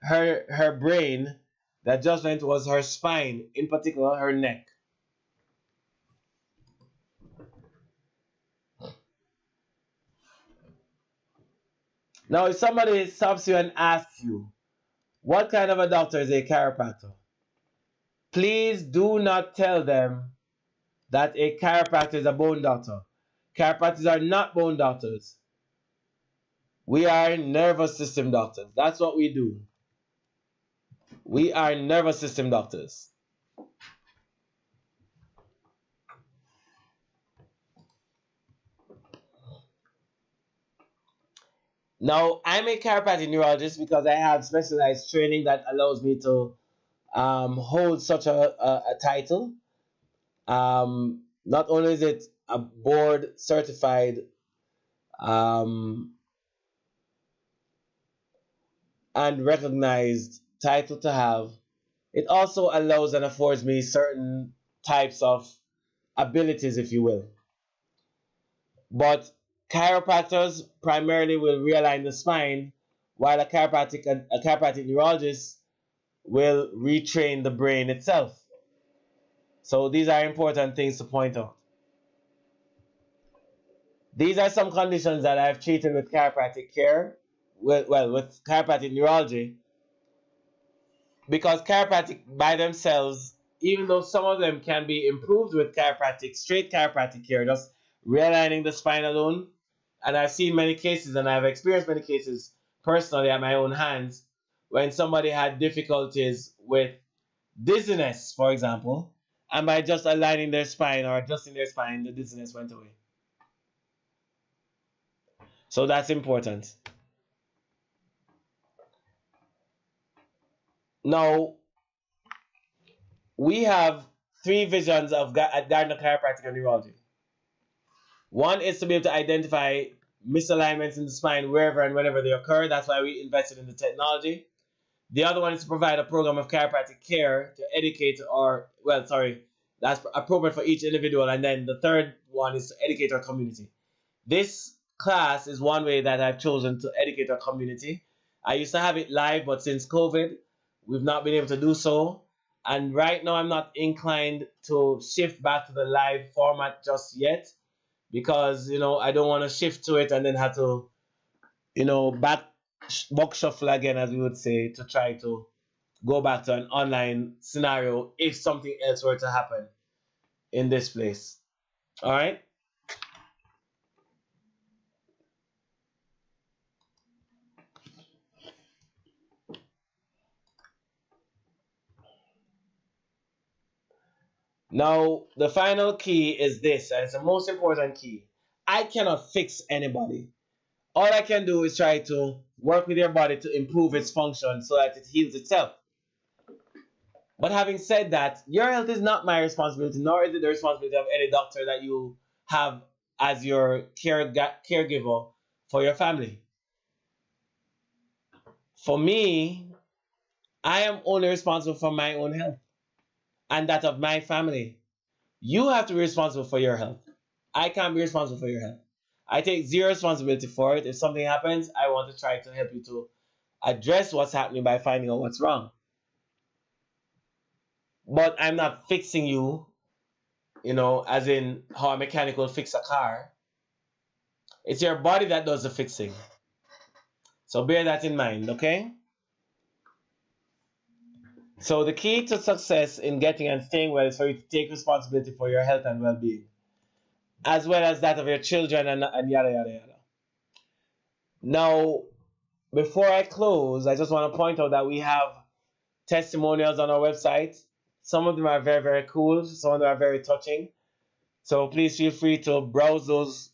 her brain. The adjustment was her spine, in particular her neck. Now, if somebody stops you and asks you, what kind of a doctor is a chiropractor? Please do not tell them that a chiropractor is a bone doctor. Chiropractors are not bone doctors. We are nervous system doctors. That's what we do. We are nervous system doctors. Now, I'm a chiropractic neurologist because I have specialized training that allows me to hold such a title. Not only is it a board certified um, and recognized title to have, it also allows and affords me certain types of abilities, if you will. But chiropractors primarily will realign the spine, while a chiropractic neurologist will retrain the brain itself. So these are important things to point out. These are some conditions that I've treated with chiropractic care, with chiropractic neurology, because chiropractic by themselves, even though some of them can be improved with straight chiropractic care, just realigning the spine alone. And I've seen many cases and I've experienced many cases personally at my own hands when somebody had difficulties with dizziness, for example, and by just aligning their spine or adjusting their spine, the dizziness went away. So that's important. Now, we have three visions at Gardner Chiropractic and Neurology. One is to be able to identify misalignments in the spine wherever and whenever they occur. That's why we invested in the technology. The other one is to provide a program of chiropractic care to educate that's appropriate for each individual. And then the third one is to educate our community. This class is one way that I've chosen to educate our community. I used to have it live, but since COVID, we've not been able to do so. And right now, I'm not inclined to shift back to the live format just yet because I don't want to shift to it and then have to buck shuffle again, as we would say, to try to go back to an online scenario if something else were to happen in this place. All right. Now, the final key is this, and it's the most important key. I cannot fix anybody. All I can do is try to work with your body to improve its function so that it heals itself. But having said that, your health is not my responsibility, nor is it the responsibility of any doctor that you have as your caregiver for your family. For me, I am only responsible for my own health and that of my family. You have to be responsible for your health. I can't be responsible for your health. I take zero responsibility for it. If something happens, I want to try to help you to address what's happening by finding out what's wrong. But I'm not fixing you, as in how a mechanic will fix a car. It's your body that does the fixing. So bear that in mind, okay? So the key to success in getting and staying well is for you to take responsibility for your health and well-being, as well as that of your children and yada yada yada. Now, before I close, I just want to point out that we have testimonials on our website. Some of them are very, very cool. Some of them are very touching. So please feel free to browse those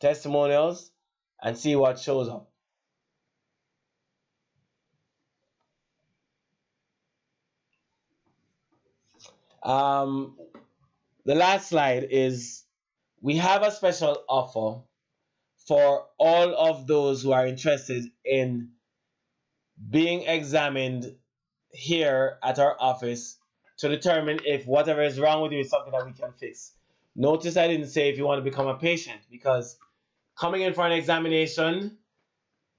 testimonials and see what shows up. The last slide is we have a special offer for all of those who are interested in being examined here at our office to determine if whatever is wrong with you is something that we can fix. Notice I didn't say if you want to become a patient, because coming in for an examination,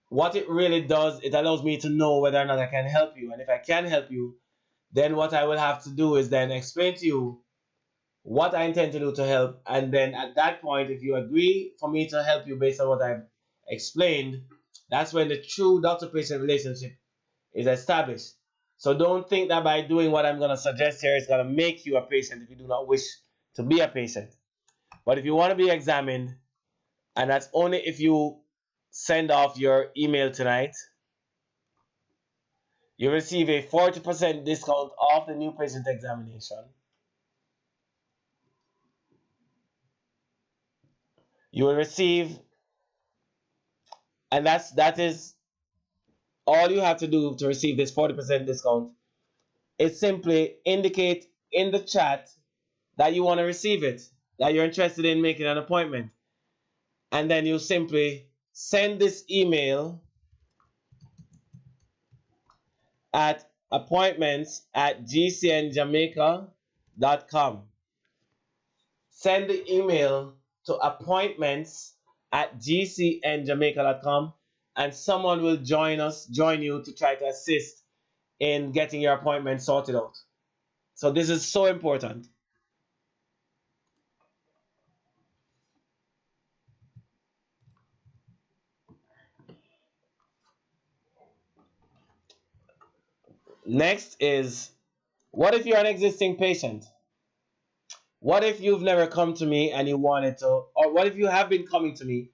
what it really does, it allows me to know whether or not I can help you. And if I can help you, then what I will have to do is then explain to you what I intend to do to help. And then at that point, if you agree for me to help you based on what I've explained, that's when the true doctor-patient relationship is established. So don't think that by doing what I'm going to suggest here is going to make you a patient if you do not wish to be a patient. But if you want to be examined, and that's only if you send off your email tonight, you receive a 40% discount off the new patient examination. You will receive, and that is all you have to do to receive this 40% discount is simply indicate in the chat that you want to receive it, that you're interested in making an appointment. And then you simply send this email at appointments@gcnjamaica.com. Send the email to appointments@gcnjamaica.com, and someone will join you to try to assist in getting your appointment sorted out. So this is so important. Next is, what if you're an existing patient? What if you've never come to me and you wanted to, or what if you have been coming to me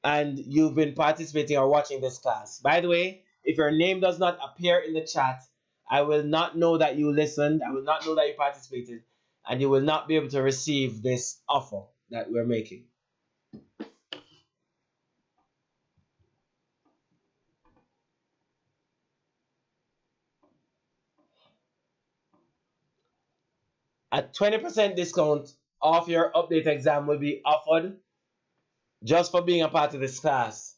and you've been participating or watching this class? By the way, if your name does not appear in the chat, I will not know that you listened, I will not know that you participated, and you will not be able to receive this offer that we're making. A 20% discount off your update exam will be offered just for being a part of this class.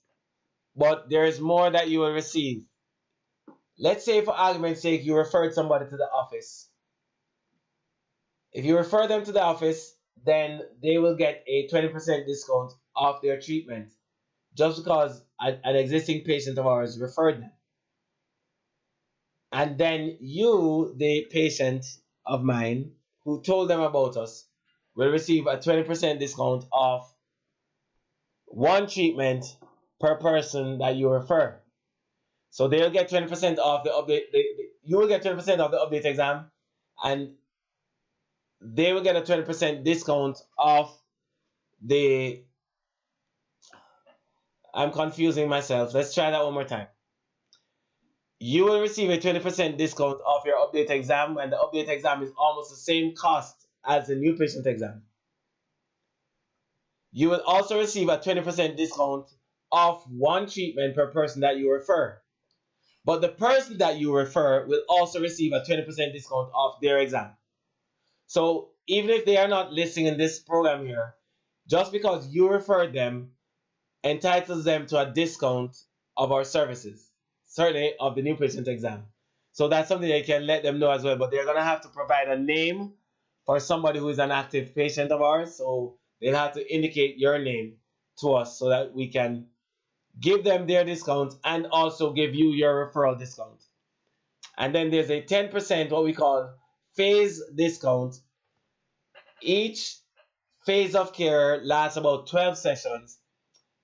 But there is more that you will receive. Let's say, for argument's sake, you referred somebody to the office. If you refer them to the office, then they will get a 20% discount off their treatment just because an existing patient of ours referred them. And then you, the patient of mine who told them about us, will receive a 20% discount off one treatment per person that you refer. So they'll get 20% off the update. You will get 20% off the update exam, and they will get a 20% discount off the. I'm confusing myself. Let's try that one more time. You will receive a 20% discount off your update exam, and the update exam is almost the same cost as the new patient exam. You will also receive a 20% discount off one treatment per person that you refer. But the person that you refer will also receive a 20% discount off their exam. So even if they are not listing in this program here, just because you referred them entitles them to a discount of our services, certainly of the new patient exam. So that's something that you can let them know as well. But they're going to have to provide a name for somebody who is an active patient of ours. So they'll have to indicate your name to us so that we can give them their discount and also give you your referral discount. And then there's a 10% what we call phase discount. Each phase of care lasts about 12 sessions.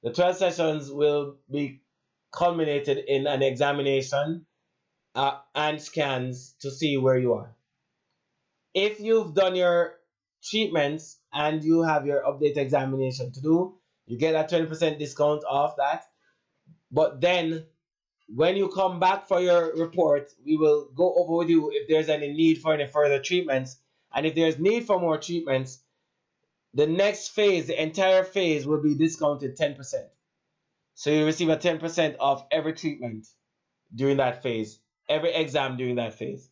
The 12 sessions will be culminated in an examination and scans to see where you are. If you've done your treatments and you have your update examination to do, you get a 20% discount off that. But then when you come back for your report, we will go over with you if there's any need for any further treatments. And if there's need for more treatments, the next phase, the entire phase, will be discounted 10%. So you receive a 10% off every treatment during that phase, every exam during that phase,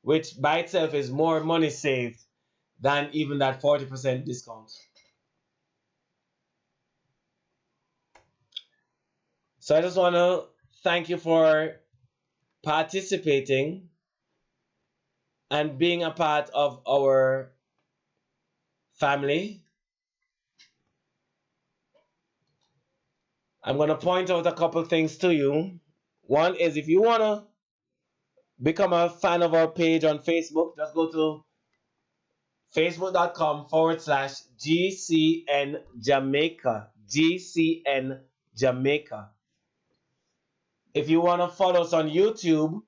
which by itself is more money saved than even that 40% discount. So I just want to thank you for participating and being a part of our family. I'm going to point out a couple things to you. One is if you want to become a fan of our page on Facebook, just go to facebook.com/GCN Jamaica. GCN Jamaica. If you want to follow us on YouTube,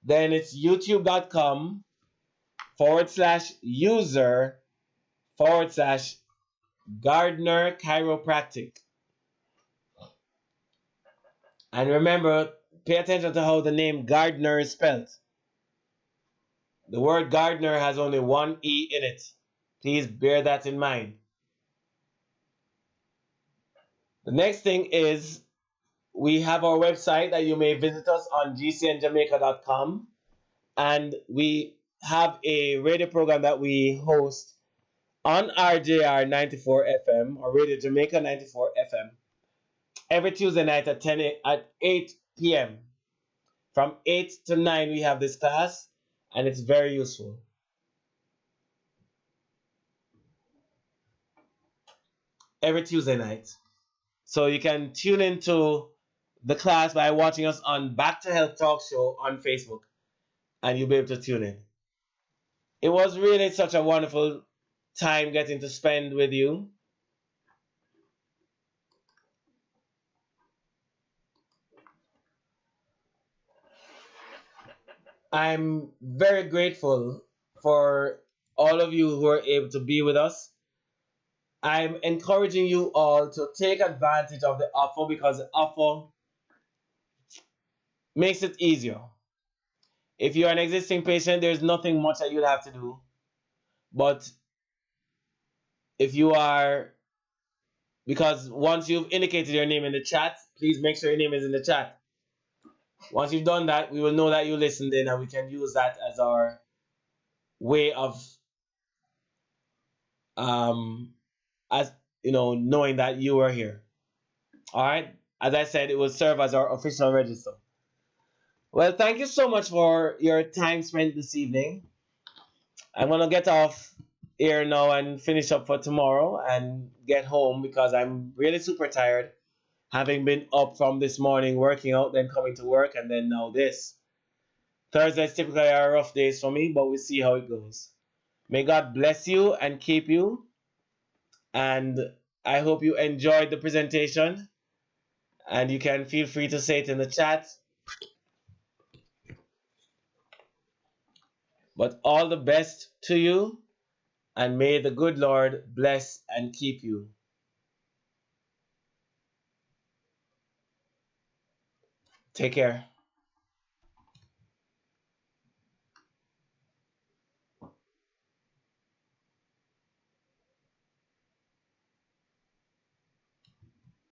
then it's youtube.com/user/Gardner Chiropractic. And remember, pay attention to how the name Gardner is spelled. The word Gardner has only one E in it. Please bear that in mind. The next thing is we have our website that you may visit us on gcnjamaica.com, and we have a radio program that we host on RJR 94 FM or Radio Jamaica 94 FM every Tuesday night at 8 p.m. From 8 to 9 we have this class, and it's very useful. Every Tuesday night. So you can tune into the class by watching us on Back to Health Talk Show on Facebook, and you'll be able to tune in. It was really such a wonderful time getting to spend with you. I'm very grateful for all of you who are able to be with us. I'm encouraging you all to take advantage of the offer because the offer makes it easier. If you're an existing patient, there's nothing much that you'll have to do. But if you are, because once you've indicated your name in the chat, please make sure your name is in the chat. Once you've done that, we will know that you listened in, and we can use that as our way of as knowing that you are here. All right. As I said, it will serve as our official register. Well, thank you so much for your time spent this evening. I'm gonna get off here now and finish up for tomorrow and get home because I'm really super tired, having been up from this morning working out, then coming to work, and then now this. Thursdays typically are rough days for me, but we'll see how it goes. May God bless you and keep you. And I hope you enjoyed the presentation. And you can feel free to say it in the chat. But all the best to you. And may the good Lord bless and keep you. Take care.